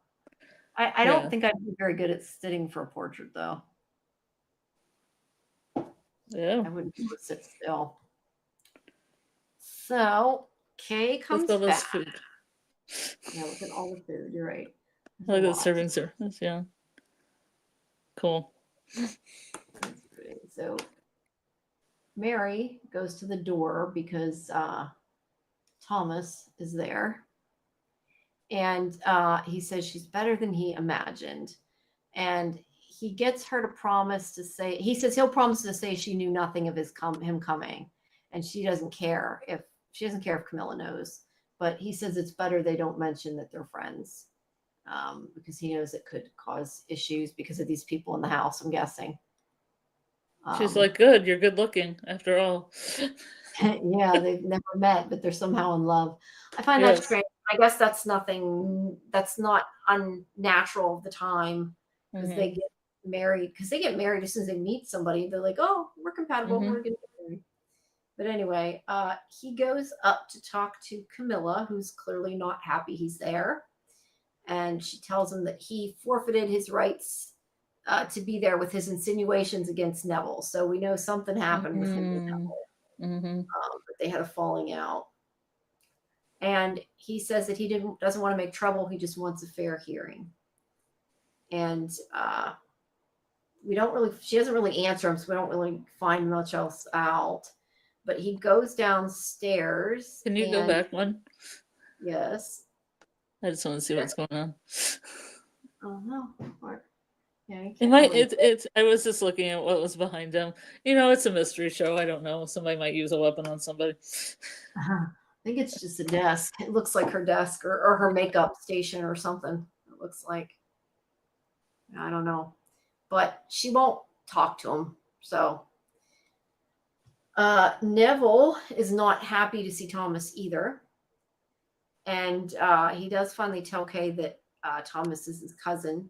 I don't Yeah. think I'd be very good at sitting for a portrait though. Yeah. I wouldn't be able to sit still. So Kay Look at comes all this back. food. Yeah, look at all the food. You're right. There's a Look at the lot. serving service. Yeah. Cool. So Mary goes to the door because Thomas is there. And he says she's better than he imagined. And he gets her to promise to say, he says he'll promise to say she knew nothing of him coming. And she doesn't care if Camilla knows. But he says it's better they don't mention that they're friends because he knows it could cause issues because of these people in the house, I'm guessing. She's like, good, you're good looking after all. Yeah, they've never met, but they're somehow in love. I find that Yes. strange. I guess that's not unnatural of the time because Hmm. they get married as soon as they meet somebody. They're like, oh, we're compatible. Hmm. We're going to get married. But anyway, he goes up to talk to Camilla, who's clearly not happy he's there. And she tells him that he forfeited his rights to be there with his insinuations against Neville. So we know something happened with him and Mm-hmm. Neville. Mm-hmm. But they had a falling out. And he says that he doesn't want to make trouble. He just wants a fair hearing. And she doesn't really answer him, so we don't really find much else out. But he goes downstairs. Can you go back one? Yes. I just want to see what's going on. Oh no. Yeah, you It can't might. really... It's. I was just looking at what was behind him. It's a mystery show. I don't know. Somebody might use a weapon on somebody. I think it's just a desk. It looks like her desk or her makeup station or something. It looks like. I don't know. But she won't talk to him. So Neville is not happy to see Thomas either. And he does finally tell Kay that Thomas is his cousin.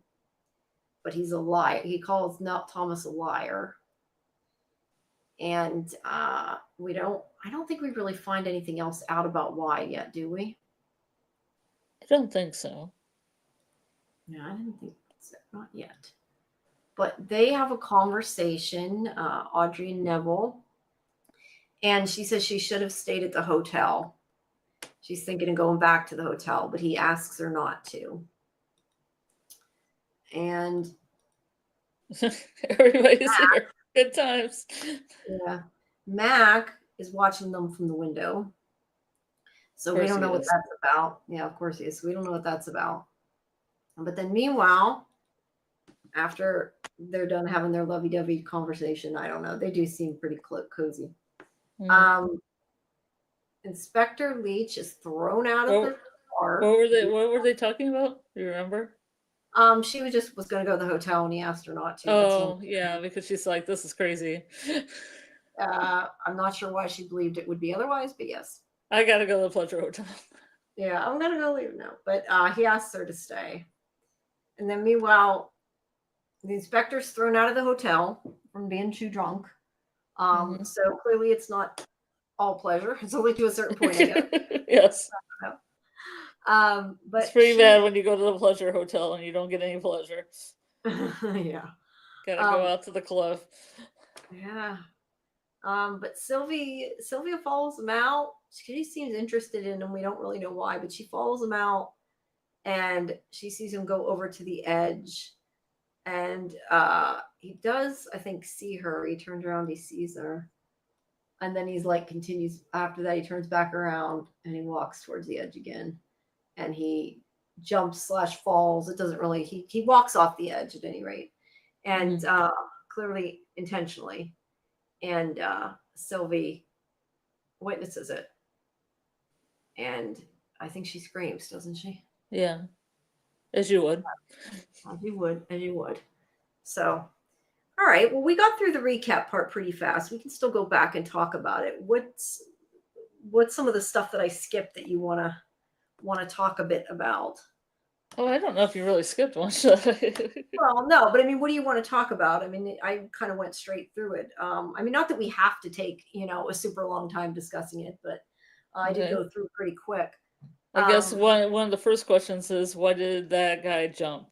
But he's a liar. He calls Thomas a liar. And I don't think we really find anything else out about why yet, do we? I don't think so. No, I didn't think so. Not yet. But they have a conversation, Audrey and Neville. And she says she should have stayed at the hotel. She's thinking of going back to the hotel, but he asks her not to. And everybody's here. Good times. Yeah. Mac is watching them from the window. So we don't know what that's about. Yeah, of course he is. We don't know what that's about. But then meanwhile, after they're done having their lovey-dovey conversation, I don't know. They do seem pretty cozy. Mm-hmm. Inspector Leach is thrown out of the car. What were they talking about? Do you remember? She was going to go to the hotel and he asked her not to. Oh, yeah, because she's like, this is crazy. I'm not sure why she believed it would be otherwise, but yes. I got to go to the Pleasure Hotel. Yeah, I'm going to go leave now. But he asks her to stay. And then meanwhile, the inspector's thrown out of the hotel from being too drunk. So clearly it's not all pleasure. It's only to a certain point, I guess. Yes. But it's pretty bad when you go to the Pleasure Hotel and you don't get any pleasure. Yeah. Gotta go out to the cliff. Yeah. But Sylvia follows him out. She seems interested in him. We don't really know why, but she follows him out and she sees him go over to the edge. And he does, I think, see her. He turns around, he sees her. And then he's like, continues. After that, he turns back around and he walks towards the edge again. And he jumps / falls. It doesn't really, he walks off the edge at any rate. And clearly intentionally. And Sylvie witnesses it. And I think she screams, doesn't she? Yeah. As you would. As you would. So, all right. Well, we got through the recap part pretty fast. We can still go back and talk about it. What's some of the stuff that I skipped that you want to talk a bit about? Oh, I don't know if you really skipped one. Well, no, but I mean, what do you want to talk about? I mean, I kind of went straight through it. I mean, not that we have to take, a super long time discussing it, but I did go through pretty quick. I guess one of the first questions is, why did that guy jump?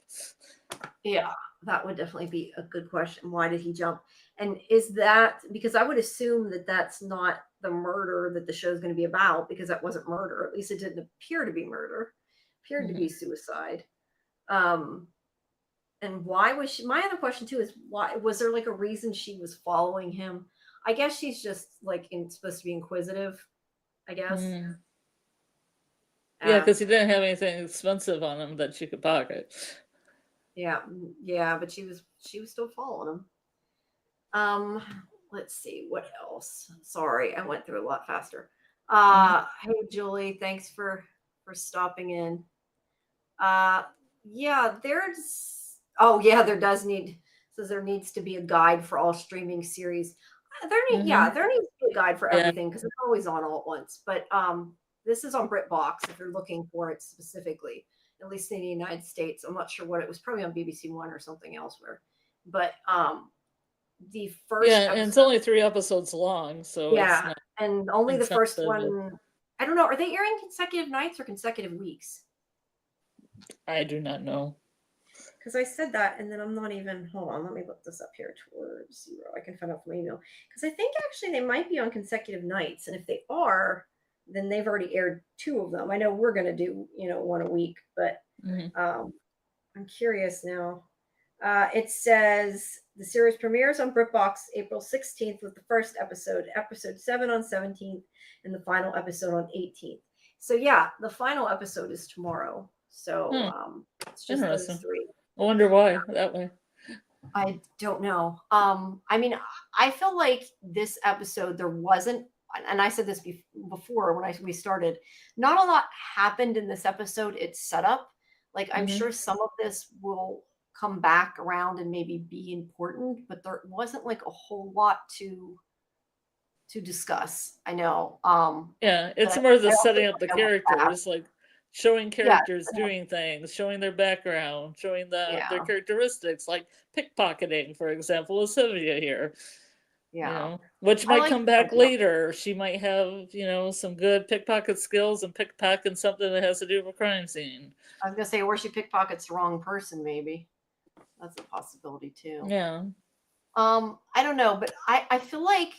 Yeah, that would definitely be a good question. Why did he jump? And is that because I would assume that that's not the murder that the show is going to be about, because that wasn't murder. At least it didn't appear to be murder. It appeared to be suicide. And why was she? My other question too is, why was there like a reason she was following him? I guess she's just like supposed to be inquisitive, I guess. Yeah, because he didn't have anything expensive on him that she could pocket. Yeah, but she was still following him. Let's see what else. Sorry, I went through a lot faster. Hey Julie, thanks for stopping in. There needs to be a guide for all streaming series. There needs to be a guide for everything, because it's always on all at once. But this is on Britbox if you're looking for it specifically, at least in the United States. I'm not sure what it was, probably on BBC One or something elsewhere. But the first and it's only 3 episodes long, so and only the first one. I don't know. Are they airing consecutive nights or consecutive weeks? I do not know. because I said that, and then I'm not even. Hold on, let me look this up here towards 0. I can find out from my email because I think actually they might be on consecutive nights, and if they are, then they've already aired 2 of them. I know we're gonna do one a week, but Mhm. I'm curious now. It says the series premieres on Britbox April 16th with the first episode 7 on 17th, and the final episode on 18th. So yeah, the final episode is tomorrow. So Hmm. it's just those Interesting. 3. I wonder why that way. I don't know. I mean, I feel like this episode there wasn't, and I said this before when we started. Not a lot happened in this episode. It's set up. Like I'm Mhm. sure some of this will come back around and maybe be important, but there wasn't like a whole lot to discuss. I know. Yeah, But it's more I the also setting up the don't know what's back. characters, like showing Yeah, characters doing things, showing their background, showing their yeah, characteristics, like pickpocketing, for example, with Sylvia here. yeah. Which I might like come this back idea. later. She might have, some good pickpocket skills and pickpocketing something that has to do with a crime scene. I was gonna say, or she pickpockets the wrong person, maybe. That's a possibility too. Yeah. I don't know, but I feel like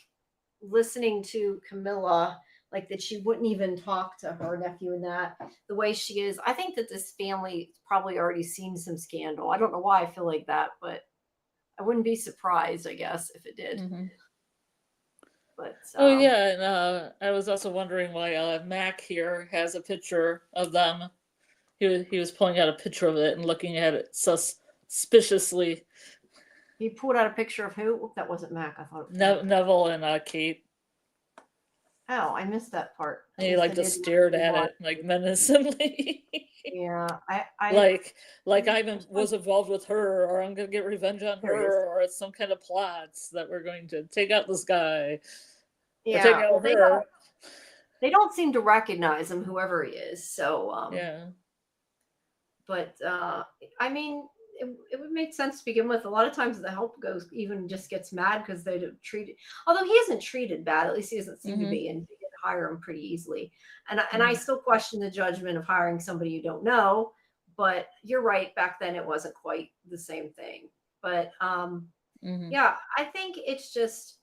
listening to Camilla, like that she wouldn't even talk to her nephew and that the way she is. I think that this family probably already seen some scandal. I don't know why I feel like that, but I wouldn't be surprised, I guess, if it did. Hmm. But Oh yeah, and I was also wondering why Mac here has a picture of them. He was pulling out a picture of it and looking at it suspiciously. he pulled out a picture of who? Oop, that wasn't Mac. I thought it was Mac. Neville and Kate. Oh, I missed that part. At And he least like I just did stared at watch. it like menacingly. Yeah, I like I even there's some was involved with her, or I'm gonna get revenge on curious. her, or it's some kind of plots that we're going to take out this guy or take Yeah, well, out her. they don't seem to recognize him, whoever he is. So, Yeah. but I mean, it would make sense to begin with. A lot of times, the help goes even just gets mad because they don't treat it. Although he isn't treated bad, at least he doesn't seem to Hmm. be, and they can hire him pretty easily. And I Hmm. still question the judgment of hiring somebody you don't know. But you're right. Back then, it wasn't quite the same thing. But Hmm. yeah, I think it's just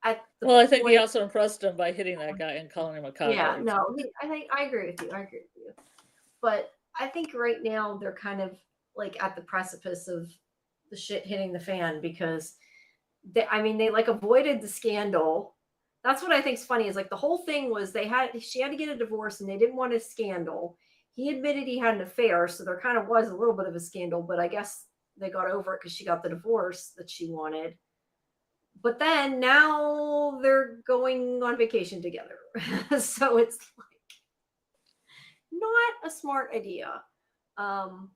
at the Well, I think he point. also impressed him by hitting that guy and calling him a Yeah, cockroach. no, I think I agree with you. I agree with you. But I think right now they're kind of like at the precipice of the shit hitting the fan because I mean, they like avoided the scandal. That's what I think is funny is like the whole thing was she had to get a divorce and they didn't want a scandal. He admitted he had an affair, so there kind of was a little bit of a scandal, but I guess they got over it because she got the divorce that she wanted. But then now they're going on vacation together. So it's not a smart idea. Um,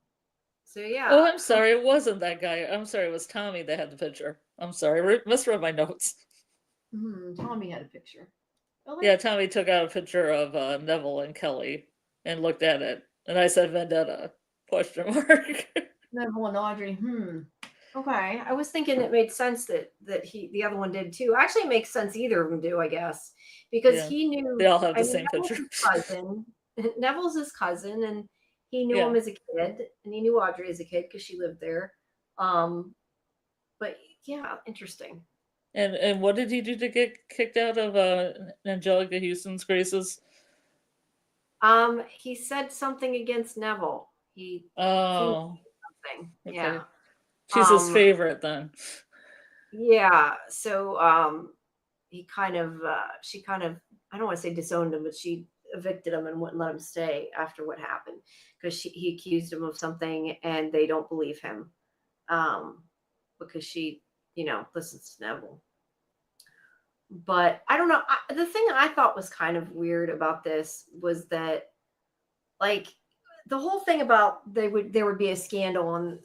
so Oh, yeah, I'm sorry, it wasn't that guy. I'm sorry, it was Tommy that had the picture. I'm sorry, misread my notes. Tommy had a picture. Really? Yeah, Tommy took out a picture of Neville and Kelly and looked at it, and I said vendetta question mark. Neville and Audrey. Okay. I was thinking it made sense that the other one did too. Actually, it makes sense either of them do, I guess, because Yeah, he they knew. all have I the mean, same picture. Neville's his cousin, and he knew Yeah, him as a kid, and he knew Audrey as a kid because she lived there. Um, but yeah, interesting. and what did he do to get kicked out of Angelica Houston's graces? He said something against Neville. He accused Oh, something. Yeah. okay. She's his Um, favorite then. yeah. So he kind of she kind of, I don't want to say disowned him, but she evicted him and wouldn't let him stay after what happened because he accused him of something and they don't believe him um, because she listens to Neville. But I don't know. The thing I thought was kind of weird about this was that like the whole thing about there would be a scandal and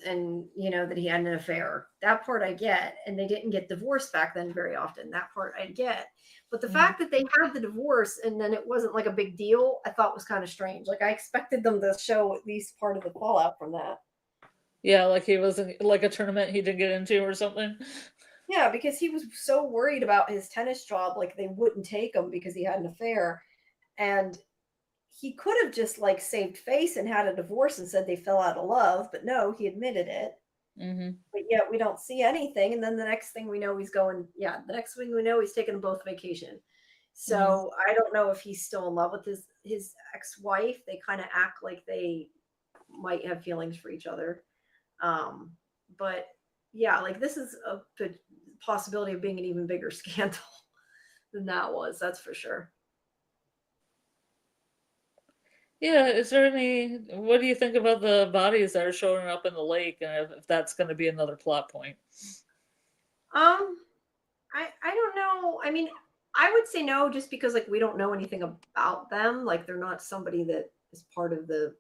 that he had an affair, that part I get, and they didn't get divorced back then very often, that part I get. But the Mhm. fact that they had the divorce and then it wasn't like a big deal, I thought was kind of strange. Like I expected them to show at least part of the fallout from that. Yeah, like he was in, like a tournament he didn't get into or something. Yeah, because he was so worried about his tennis job, like they wouldn't take him because he had an affair. And he could have just like saved face and had a divorce and said they fell out of love, but no, he admitted it. Mm-hmm. But yet we don't see anything. And then the next thing we know, the next thing we know, he's taking them both vacation. Mm-hmm. So I don't know if he's still in love with his ex-wife. They kind of act like they might have feelings for each other. But yeah, like this is a possibility of being an even bigger scandal than that was. That's for sure. Yeah, is there any? What do you think about the bodies that are showing up in the lake, and if that's going to be another plot point? I don't know. I mean, I would say no, just because like we don't know anything about them. Like they're not somebody that is part of the.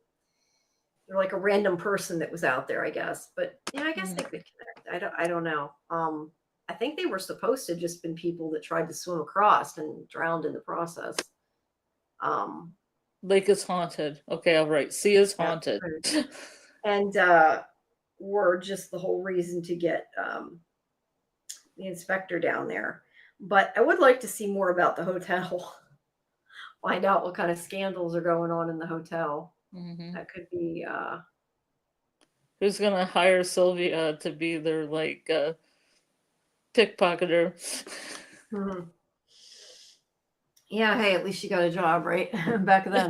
They're like a random person that was out there, I guess. But yeah, I guess they could connect. I don't know. I think they were supposed to just been people that tried to swim across and drowned in the process. Lake is haunted. Okay, all right. Sea is Yeah, haunted. and were just the whole reason to get the inspector down there. But I would like to see more about the hotel. Find out what kind of scandals are going on in the hotel. Mm-hmm. That could be Who's gonna hire Sylvia to be their like pickpocketer? mhm. Yeah, hey, at least she got a job, right? Back then.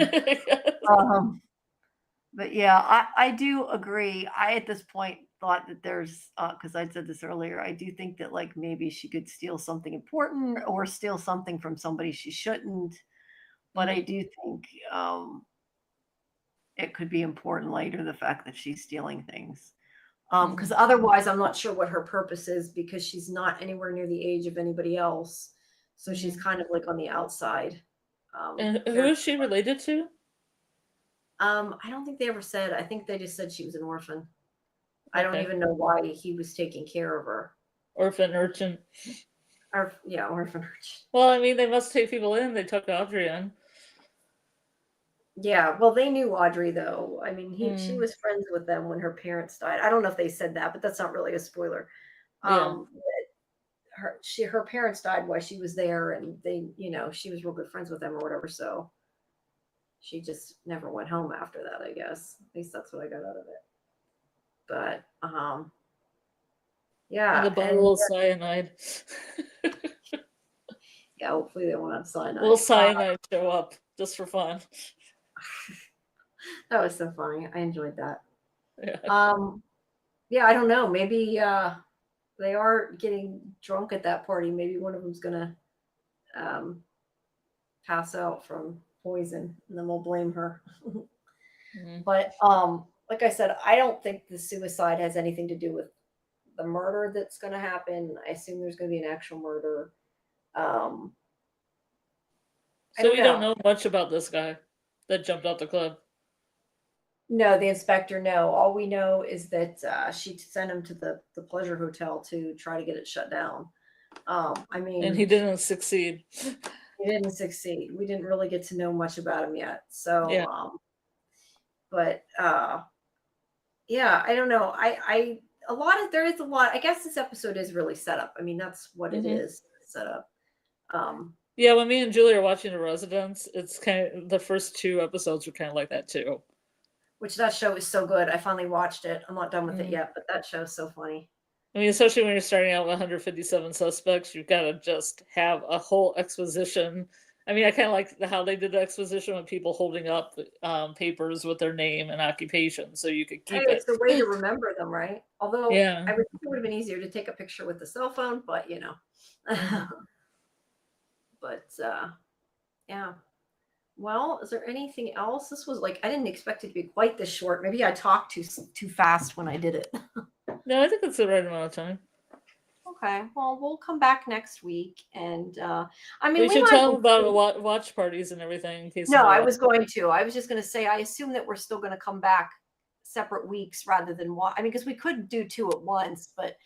But yeah, I do agree. I at this point thought that there's because I said this earlier, I do think that like maybe she could steal something important or steal something from somebody she shouldn't. But I do think it could be important later, the fact that she's stealing things. Because otherwise I'm not sure what her purpose is, because she's not anywhere near the age of anybody else. So she's kind of like on the outside. And who is she related to? I don't think they ever said. I think they just said she was an orphan. I don't Okay. even know why he was taking care of her. Orphan urchin. Or, yeah, orphan urchin. Well, I mean, they must take people in. They took Audrey in. Yeah, well, they knew Audrey though. I mean, she was friends with them when her parents died. I don't know if they said that, but that's not really a spoiler. Yeah. Her parents died while she was there, and they, she was real good friends with them or whatever. So she just never went home after that, I guess. At least that's what I got out of it. But yeah, And a bottle of cyanide. yeah, hopefully they won't have cyanide. Will cyanide show up just for fun? That was so funny. I enjoyed that. Yeah. Yeah, I don't know. Maybe they are getting drunk at that party. Maybe one of them's gonna pass out from poison, and then we'll blame her. But like I said, I don't think the suicide has anything to do with the murder that's going to happen. I assume there's going to be an actual murder. So we don't know much about this guy that jumped out the club. No, the inspector, no. All we know is that she sent him to the Pleasure Hotel to try to get it shut down. I mean, and he didn't succeed. He didn't succeed. We didn't really get to know much about him yet. So, yeah. But yeah, I don't know. There is a lot. I guess this episode is really set up. I mean, that's what it is, set up. Yeah, when me and Julie are watching The Residence, it's kind of the first 2 episodes were kind of like that too. Which that show is so good. I finally watched it. I'm not done with it yet, but that show's so funny. I mean, especially when you're starting out with 157 suspects, you've got to just have a whole exposition. I mean, I kind of like how they did the exposition with people holding up papers with their name and occupation, so you could keep it. It's the way to remember them, right? Although yeah. I would think it would have been easier to take a picture with the cell phone, but But yeah. Well, is there anything else? This was like, I didn't expect it to be quite this short. Maybe I talked too fast when I did it. No, I think it's the right amount of time. Okay. Well, we'll come back next week, and I mean, we should tell them about watch parties and everything. In case no, I was going to. I was just going to say, I assume that we're still going to come back separate weeks rather than one. I mean, because we could do 2 at once, but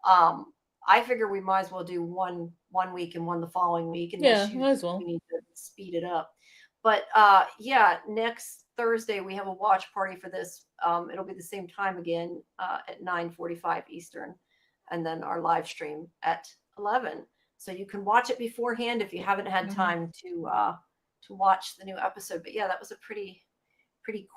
I figure we might as well do one week and one the following week. And might as well. We need to speed it up. But yeah, next Thursday we have a watch party for this. It'll be the same time again at 9:45 Eastern, and then our live stream at 11. So you can watch it beforehand if you haven't had time to to watch the new episode. But yeah, that was a pretty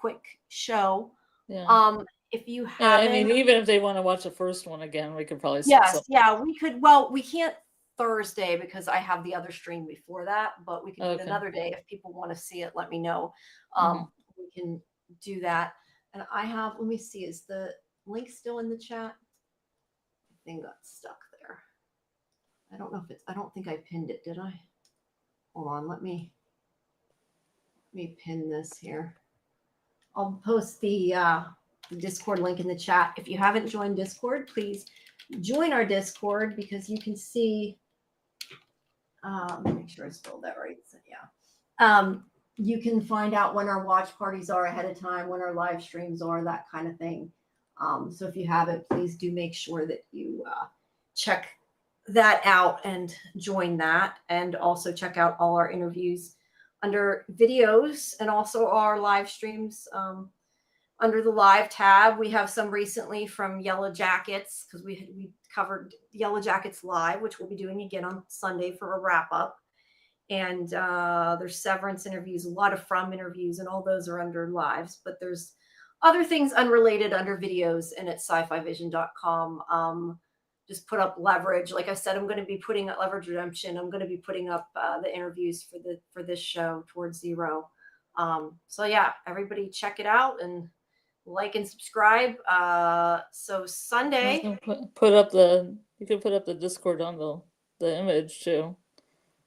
quick show. Yeah. If you And I haven't, mean, even if they want to watch the first one again, we could probably set yes, something. yeah, we could. Well, we can't Thursday because I have the other stream before that, but we can do it Okay. another day if people want to see it. Let me know. Mhm. We can do that. And I have. Let me see. Is the link still in the chat? Thing got stuck there. I don't know if it's. I don't think I pinned it. Did I? Hold on. Let me pin this here. I'll post the Discord link in the chat. If you haven't joined Discord, please join our Discord because you can see. Let me make sure I spelled that right. So, yeah. You can find out when our watch parties are ahead of time, when our live streams are, that kind of thing. So if you haven't, please do make sure that you check that out and join that. And also check out all our interviews under videos and also our live streams under the live tab. We have some recently from Yellowjackets because we covered Yellowjackets live, which we'll be doing again on Sunday for a wrap up. And there's severance interviews, a lot of from interviews, and all those are under lives. But there's other things unrelated under videos and at scifivision.com. Just put up Leverage. Like I said, I'm going to be putting up Leverage Redemption. I'm going to be putting up the interviews for this show Towards Zero. So yeah, everybody check it out and like and subscribe. So Sunday. You can put up the Discord on the image too.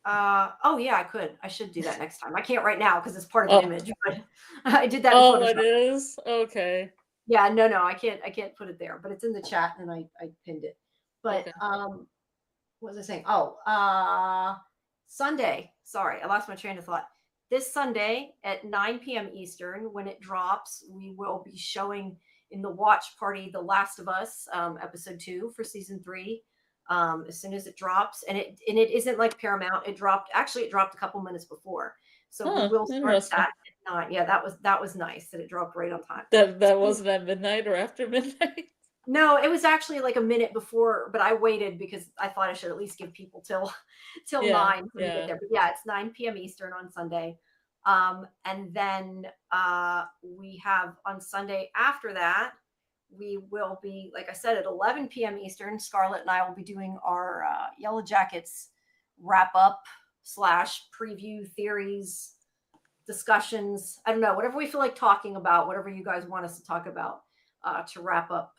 Oh yeah, I could. I should do that next time. I can't right now because it's part of the image, but I did that in Oh, Photoshop. it is? Okay. Yeah, no, I can't put it there, but it's in the chat and I pinned it. But Okay. what was I saying? Oh, Sunday. Sorry, I lost my train of thought. This Sunday at 9 p.m. Eastern, when it drops, we will be showing in the watch party The Last of Us, episode 2 for season 3. As soon as it drops, and it isn't like Paramount. It dropped a couple minutes before, so we will start that at 9. Yeah, that was nice that it dropped right on time. That wasn't at midnight or after midnight. No, it was actually like a minute before, but I waited because I thought I should at least give people till 9 to get there. But yeah, it's 9 p.m. Eastern on Sunday. And then we have on Sunday after that, we will be, like I said, at 11 p.m. Eastern, Scarlet and I will be doing our Yellowjackets wrap up / preview theories, discussions. I don't know, whatever we feel like talking about, whatever you guys want us to talk about to wrap up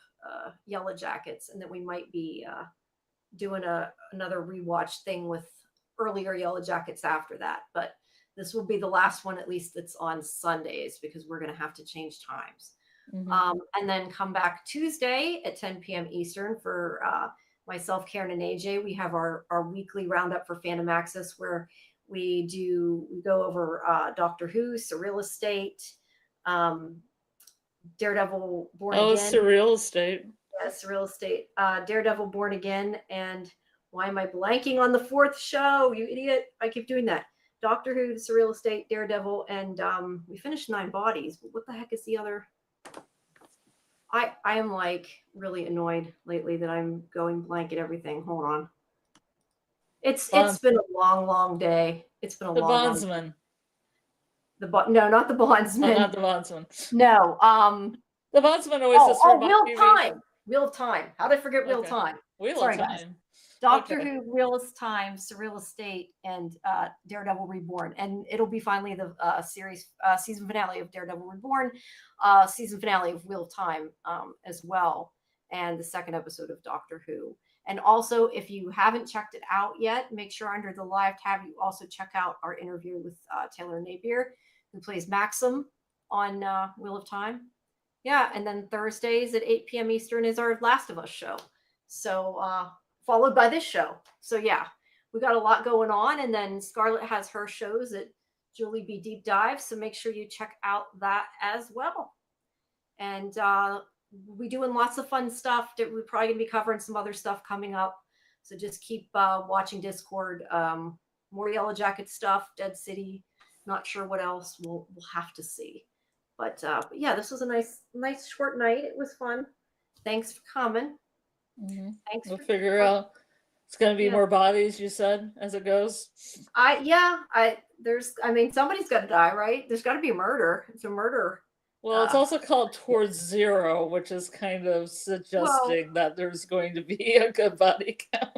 Yellowjackets. And then we might be doing another rewatch thing with earlier Yellowjackets after that. But this will be the last one, at least that's on Sundays, because we're going to have to change times. Mm-hmm. And then come back Tuesday at 10 p.m. Eastern for myself, Karen, and AJ. We have our weekly roundup for Fandom Access where we go over Doctor Who, Surreal Estate, Daredevil Born Again. Oh, Surreal Estate. Yeah, Surreal Estate. Daredevil Born Again. And why am I blanking on the fourth show? You idiot. I keep doing that. Doctor Who, Surreal Estate, Daredevil, and we finished 9 Bodies. But what the heck is the other? I am like really annoyed lately that I'm going blank at everything. Hold on. It's been a long day. It's been a long Bondsman. No, not the Bondsman. Oh, not the Bondsman. No. The Bondsman always just Wheel of Time. Wheel of Time. How did I forget Wheel of Time? Sorry, Time. Guys. Doctor Who, Wheel of Time, Surreal Estate, and Daredevil Reborn. And it'll be finally the season finale of Daredevil Reborn, season finale of Wheel of Time as well, and the second episode of Doctor Who. And also, if you haven't checked it out yet, make sure under the live tab you also check out our interview with Taylor Napier, who plays Maxim on Wheel of Time. Yeah, and then Thursdays at 8 p.m. Eastern is our Last of Us show. So, followed by this show. So yeah, we got a lot going on. And then Scarlett has her shows at Julie B Deep Dive. So make sure you check out that as well. And we're doing lots of fun stuff. We're probably going to be covering some other stuff coming up. So just keep watching Discord. More Yellowjacket stuff, Dead City. Not sure what else. We'll have to see. But yeah, this was a nice short night. It was fun. Thanks for coming. Mm-hmm. We'll figure out It's going to be Yeah. more bodies, you said, as it goes. Somebody's got to die, right? There's got to be a murder. It's a murder. Well, it's also called Towards Zero, which is kind of Well, suggesting that there's going to be a good body count.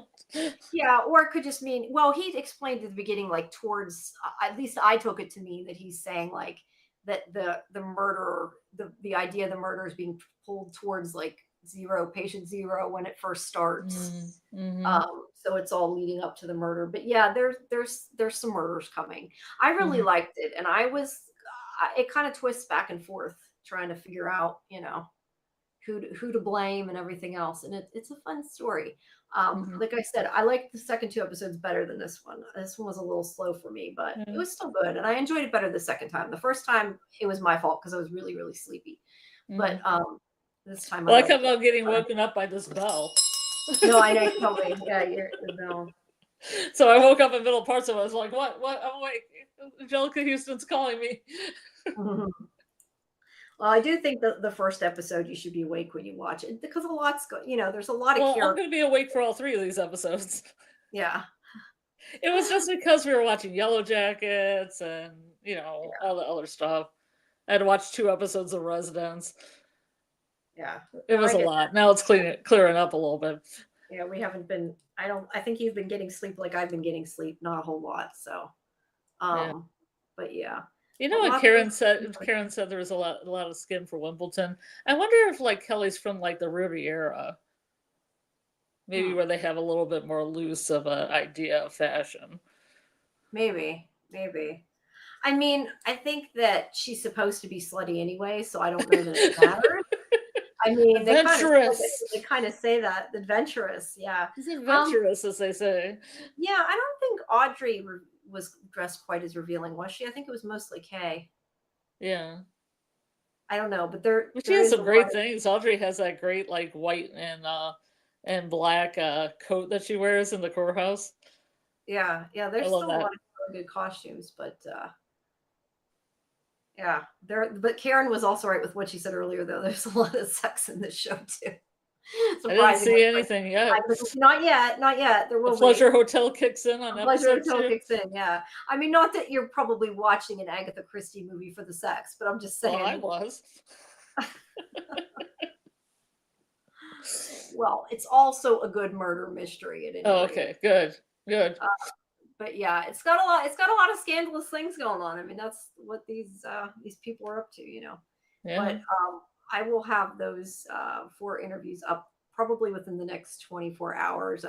yeah, or it could just mean, well, he explained at the beginning, like towards, at least I took it to mean that he's saying like that the murder, the idea of the murder is being pulled towards like patient zero when it first starts. Mm-hmm. So it's all leading up to the murder. But yeah, there's some murders coming. I really Mm-hmm. liked it, and it kind of twists back and forth trying to figure out, who to blame and everything else, and it's a fun story. Mm-hmm. Like I said, I like the second two episodes better than this one. This one was a little slow for me, but it was still good, and I enjoyed it better the second time. The first time it was my fault because I was really really sleepy, but this time Well, I liked kept it. on getting woken up by this bell. No, I know, totally. Yeah, no. So I woke up in middle parts of it. I was like, what? I'm awake. Angelica Houston's calling me. Well, I do think that the first episode you should be awake when you watch it because there's a lot of Well, I'm characters. going to be awake for all 3 of these episodes. Yeah. It was just because we were watching Yellowjackets and, all the other stuff. I had to watch 2 episodes of Residence. Yeah. It was a lot. Now it's clearing up a little bit. Yeah, we haven't been, I think you've been getting sleep like I've been getting sleep, not a whole lot. So, Yeah. but yeah. You know what Karen said? Karen said there was a lot of skin for Wimbledon. I wonder if like Kelly's from like the Riviera, maybe where they have a little bit more loose of an idea of fashion. Maybe. I mean, I think that she's supposed to be slutty anyway, so I don't know that it matters. I mean, adventurous. They kind of say that adventurous, yeah. She's adventurous, as they say. Yeah, I don't think Audrey was dressed quite as revealing, was she? I think it was mostly Kay. Yeah. I don't know, but she has some great things. Audrey has that great like white and black coat that she wears in the courthouse. Yeah, there's still a lot of good costumes, but yeah, but Karen was also right with what she said earlier, though. There's a lot of sex in this show too. I didn't see anything yet. Not yet. There will be. Pleasure Hotel kicks in on episode 2. Pleasure Hotel kicks in, yeah. I mean, not that you're probably watching an Agatha Christie movie for the sex, but I'm just saying. Well, I was. Well, it's also a good murder mystery at any rate. Okay, good. But yeah, it's got a lot of scandalous things going on. I mean, that's what these people are up to, Yeah. But I will have those 4 interviews up probably within the next 24 hours.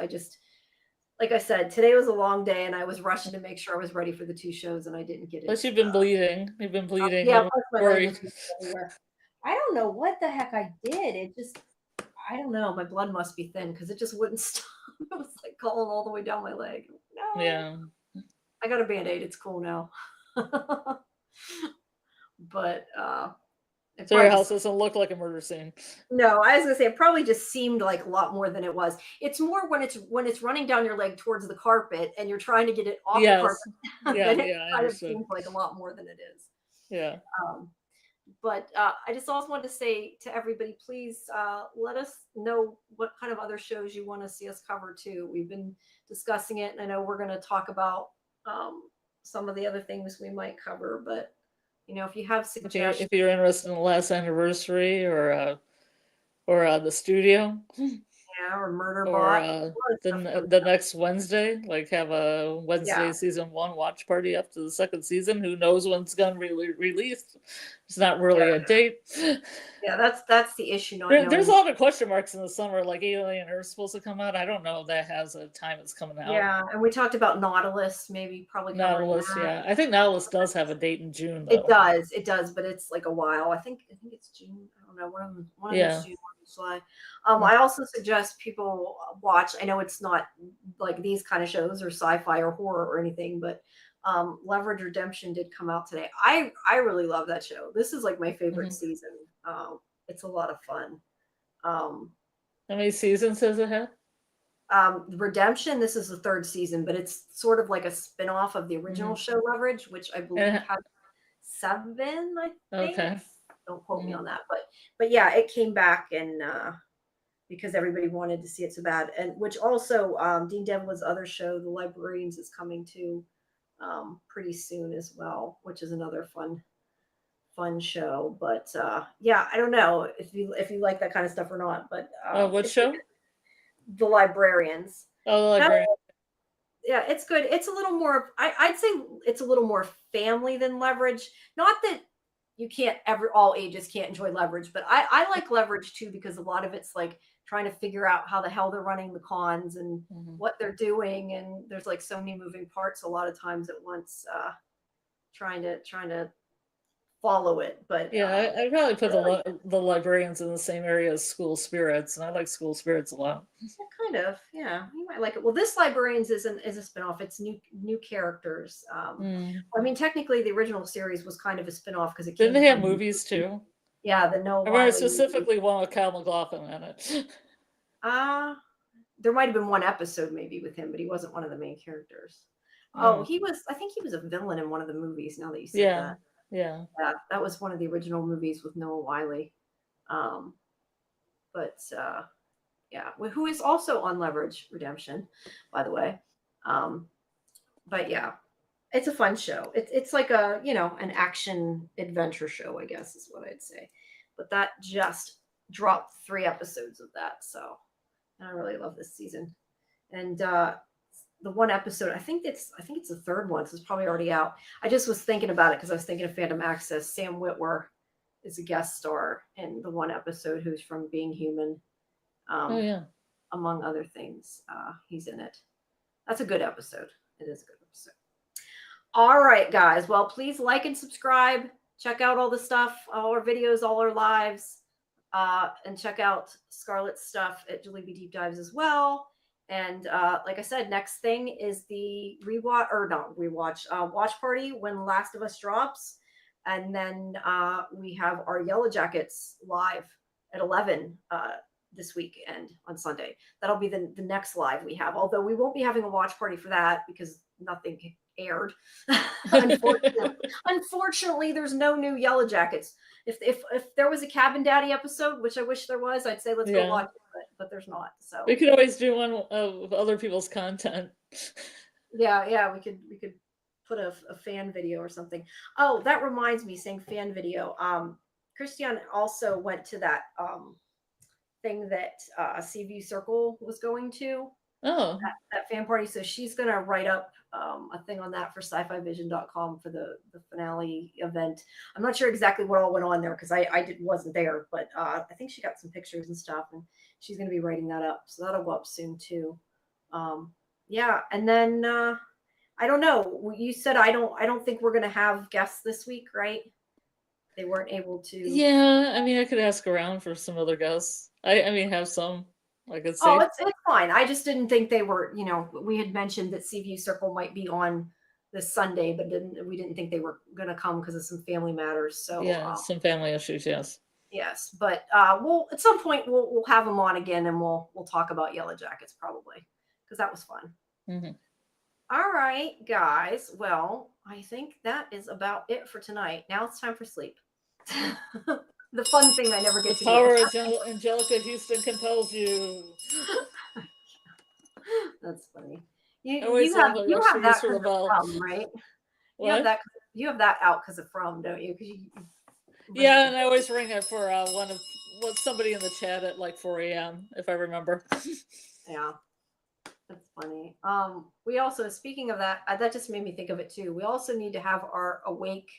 Like I said, today was a long day and I was rushing to make sure I was ready for the 2 shows and I didn't get it. Plus you've been bleeding. You've been bleeding. Yeah, I don't know what the heck I did. I don't know. My blood must be thin because it just wouldn't stop. It was like calling all the way down my leg. No. Yeah. I got a Band-Aid. It's cool now. But so your house doesn't look like a murder scene. No, I was gonna say it probably just seemed like a lot more than it was. It's more when it's running down your leg towards the carpet and you're trying to get it off the carpet. Yeah, it I kind of understood. seems like a lot more than it is. Yeah. But I just also want to say to everybody, please let us know what kind of other shows you want to see us cover too. We've been discussing it, and I know we're going to talk about some of the other things we might cover. But if you have suggestions, if you're interested in the last anniversary or the studio. Yeah, or Murderbot. The next Wednesday, like have a Wednesday season 1 watch party up to the 2nd season. Who knows when it's going to be released? It's not really a date. Yeah, that's the issue. There's a lot of question marks in the summer. Like Alien Earth's supposed to come out. I don't know if that has a time it's coming out. Yeah, and we talked about Nautilus, probably Nautilus. Yeah, I think Nautilus does have a date in June. Though. It does, but it's like a while. I think it's June. I don't know. One of them is June. July. I also suggest people watch. I know it's not like these kind of shows or sci-fi or horror or anything, but Leverage Redemption did come out today. I really love that show. This is like my favorite season. It's a lot of fun. How many seasons does it have? Redemption, this is the 3rd season, but it's sort of like a spin-off of the original show Leverage, which I believe has 7, I think. Okay. Don't quote me on that, but yeah, it came back and because everybody wanted to see it so bad. And which also Dean Devlin's other show, The Librarians, is coming to pretty soon as well, which is another fun show. But yeah, I don't know if you like that kind of stuff or not. But What it's good. show? The Librarians. Oh, the That, librarian. yeah, it's good. It's a little more. I'd say it's a little more family than Leverage. Not that you can't all ages can't enjoy Leverage, but I like Leverage too because a lot of it's like trying to figure out how the hell they're running the cons and what they're doing, and there's like so many moving parts a lot of times at once. Trying to follow it, but Yeah, I probably put the librarians in the same area as School Spirits, and I like School Spirits a lot. kind of, yeah, you might like it. Well, this Librarians is a spinoff. It's new characters. I mean, technically, the original series was kind of a spinoff because it Didn't came they have from movies too? yeah, the Noah I remember Wiley specifically one with Kyle MacLachlan in it. there might have been one episode maybe with him, but he wasn't one of the main characters. Oh, he was. I think he was a villain in one of the movies. Now that you said that, yeah, that was one of the original movies with Noah Wiley. But yeah, who is also on Leverage Redemption, by the way. But yeah, it's a fun show. It's like a an action adventure show, I guess is what I'd say. But that just dropped 3 episodes of that, so I really love this season. And the one episode, I think it's the third one, so it's probably already out. I just was thinking about it because I was thinking of Fandom Access. Sam Witwer is a guest star in the one episode, who's from Being Human. Among other things, he's in it. That's a good episode. It is a good episode. All right, guys. Well, please like and subscribe. Check out all the stuff, all our videos, all our lives, and check out Scarlett's stuff at Julie B Deep Dives as well. And like I said, next thing is the watch party when Last of Us drops. And then we have our Yellowjackets live at 11 this weekend on Sunday. That'll be the next live we have. Although we won't be having a watch party for that because nothing aired. Unfortunately, there's no new Yellowjackets. If there was a Cabin Daddy episode, which I wish there was, I'd say let's go watch it, but there's not. So we could always do one of other people's content. Yeah, we could put a fan video or something. Oh, that reminds me, saying fan video. Christian also went to that thing that Seaview Circle was going to. Oh, that fan party. So she's gonna write up a thing on that for sci-fivision.com for the finale event. I'm not sure exactly what all went on there because I wasn't there, but I think she got some pictures and stuff, and she's gonna be writing that up. So that'll go up soon too. Yeah, and then I don't know. You said I don't think we're gonna have guests this week, right? They weren't able to. Yeah, I mean, I could ask around for some other guests. I mean, have some. I could say. Oh, it's fine. I just didn't think they were. We had mentioned that Seaview Circle might be on this Sunday, but we didn't think they were going to come because of some family matters. So yeah, some family issues. Yes. Yes, but we'll at some point we'll have them on again, and we'll talk about Yellowjackets probably because that was fun. Mm-hmm. All right, guys. Well, I think that is about it for tonight. Now it's time for sleep. The fun thing I never get to do. The power of Angelica Houston compels you. That's funny. You have that because of From, right? What? You have that out because of From, don't you? Yeah, and I always ring it for somebody in the chat at like 4 a.m. if I remember. Yeah, that's funny. We also, speaking of that, that just made me think of it too. We also need to have our Awake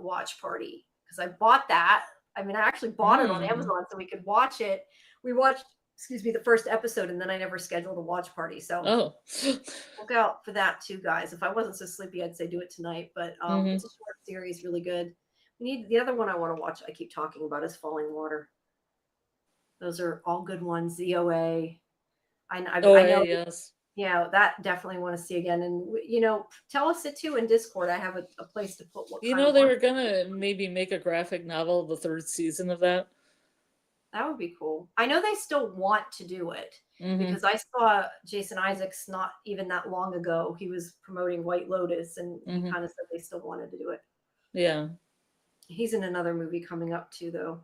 watch party because I bought that. I mean, I actually bought it on Amazon so we could watch it. We watched, the first episode, and then I never scheduled a watch party. So look out for that too, guys. If I wasn't so sleepy, I'd say do it tonight. But it's a short series, really good. We need the other one I want to watch. I keep talking about is Falling Water. Those are all good ones. ZOA. I know. Yes. Yeah, that definitely want to see again. And tell us it too in Discord. I have a place to put what. They were gonna maybe make a graphic novel of the 3rd season of that. That would be cool. I know they still want to do it because I saw Jason Isaacs not even that long ago. He was promoting White Lotus, and he kind of said they still wanted to do it. Yeah. He's in another movie coming up too, though,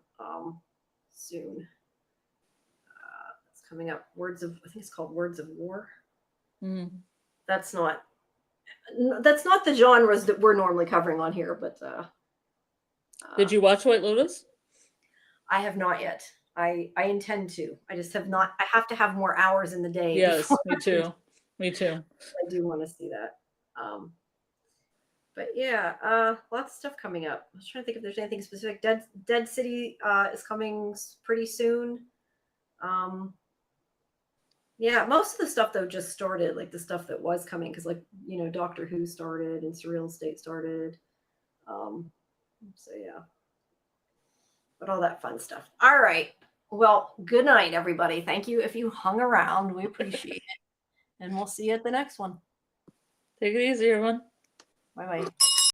soon. coming up? I think it's called Words of War. Mm. That's not the genres that we're normally covering on here, but Did you watch White Lotus? I have not yet. I intend to. I just have not. I have to have more hours in the day. Yes, me too. Me too. I do want to see that. But yeah, lots of stuff coming up. I was trying to think if there's anything specific. Dead City is coming pretty soon. Yeah, most of the stuff though just started, like the stuff that was coming, because like Doctor Who started and Surreal Estate started. So yeah, but all that fun stuff. All right. Well, good night, everybody. Thank you if you hung around. We appreciate it, and we'll see you at the next one. Take it easy, everyone. Bye bye.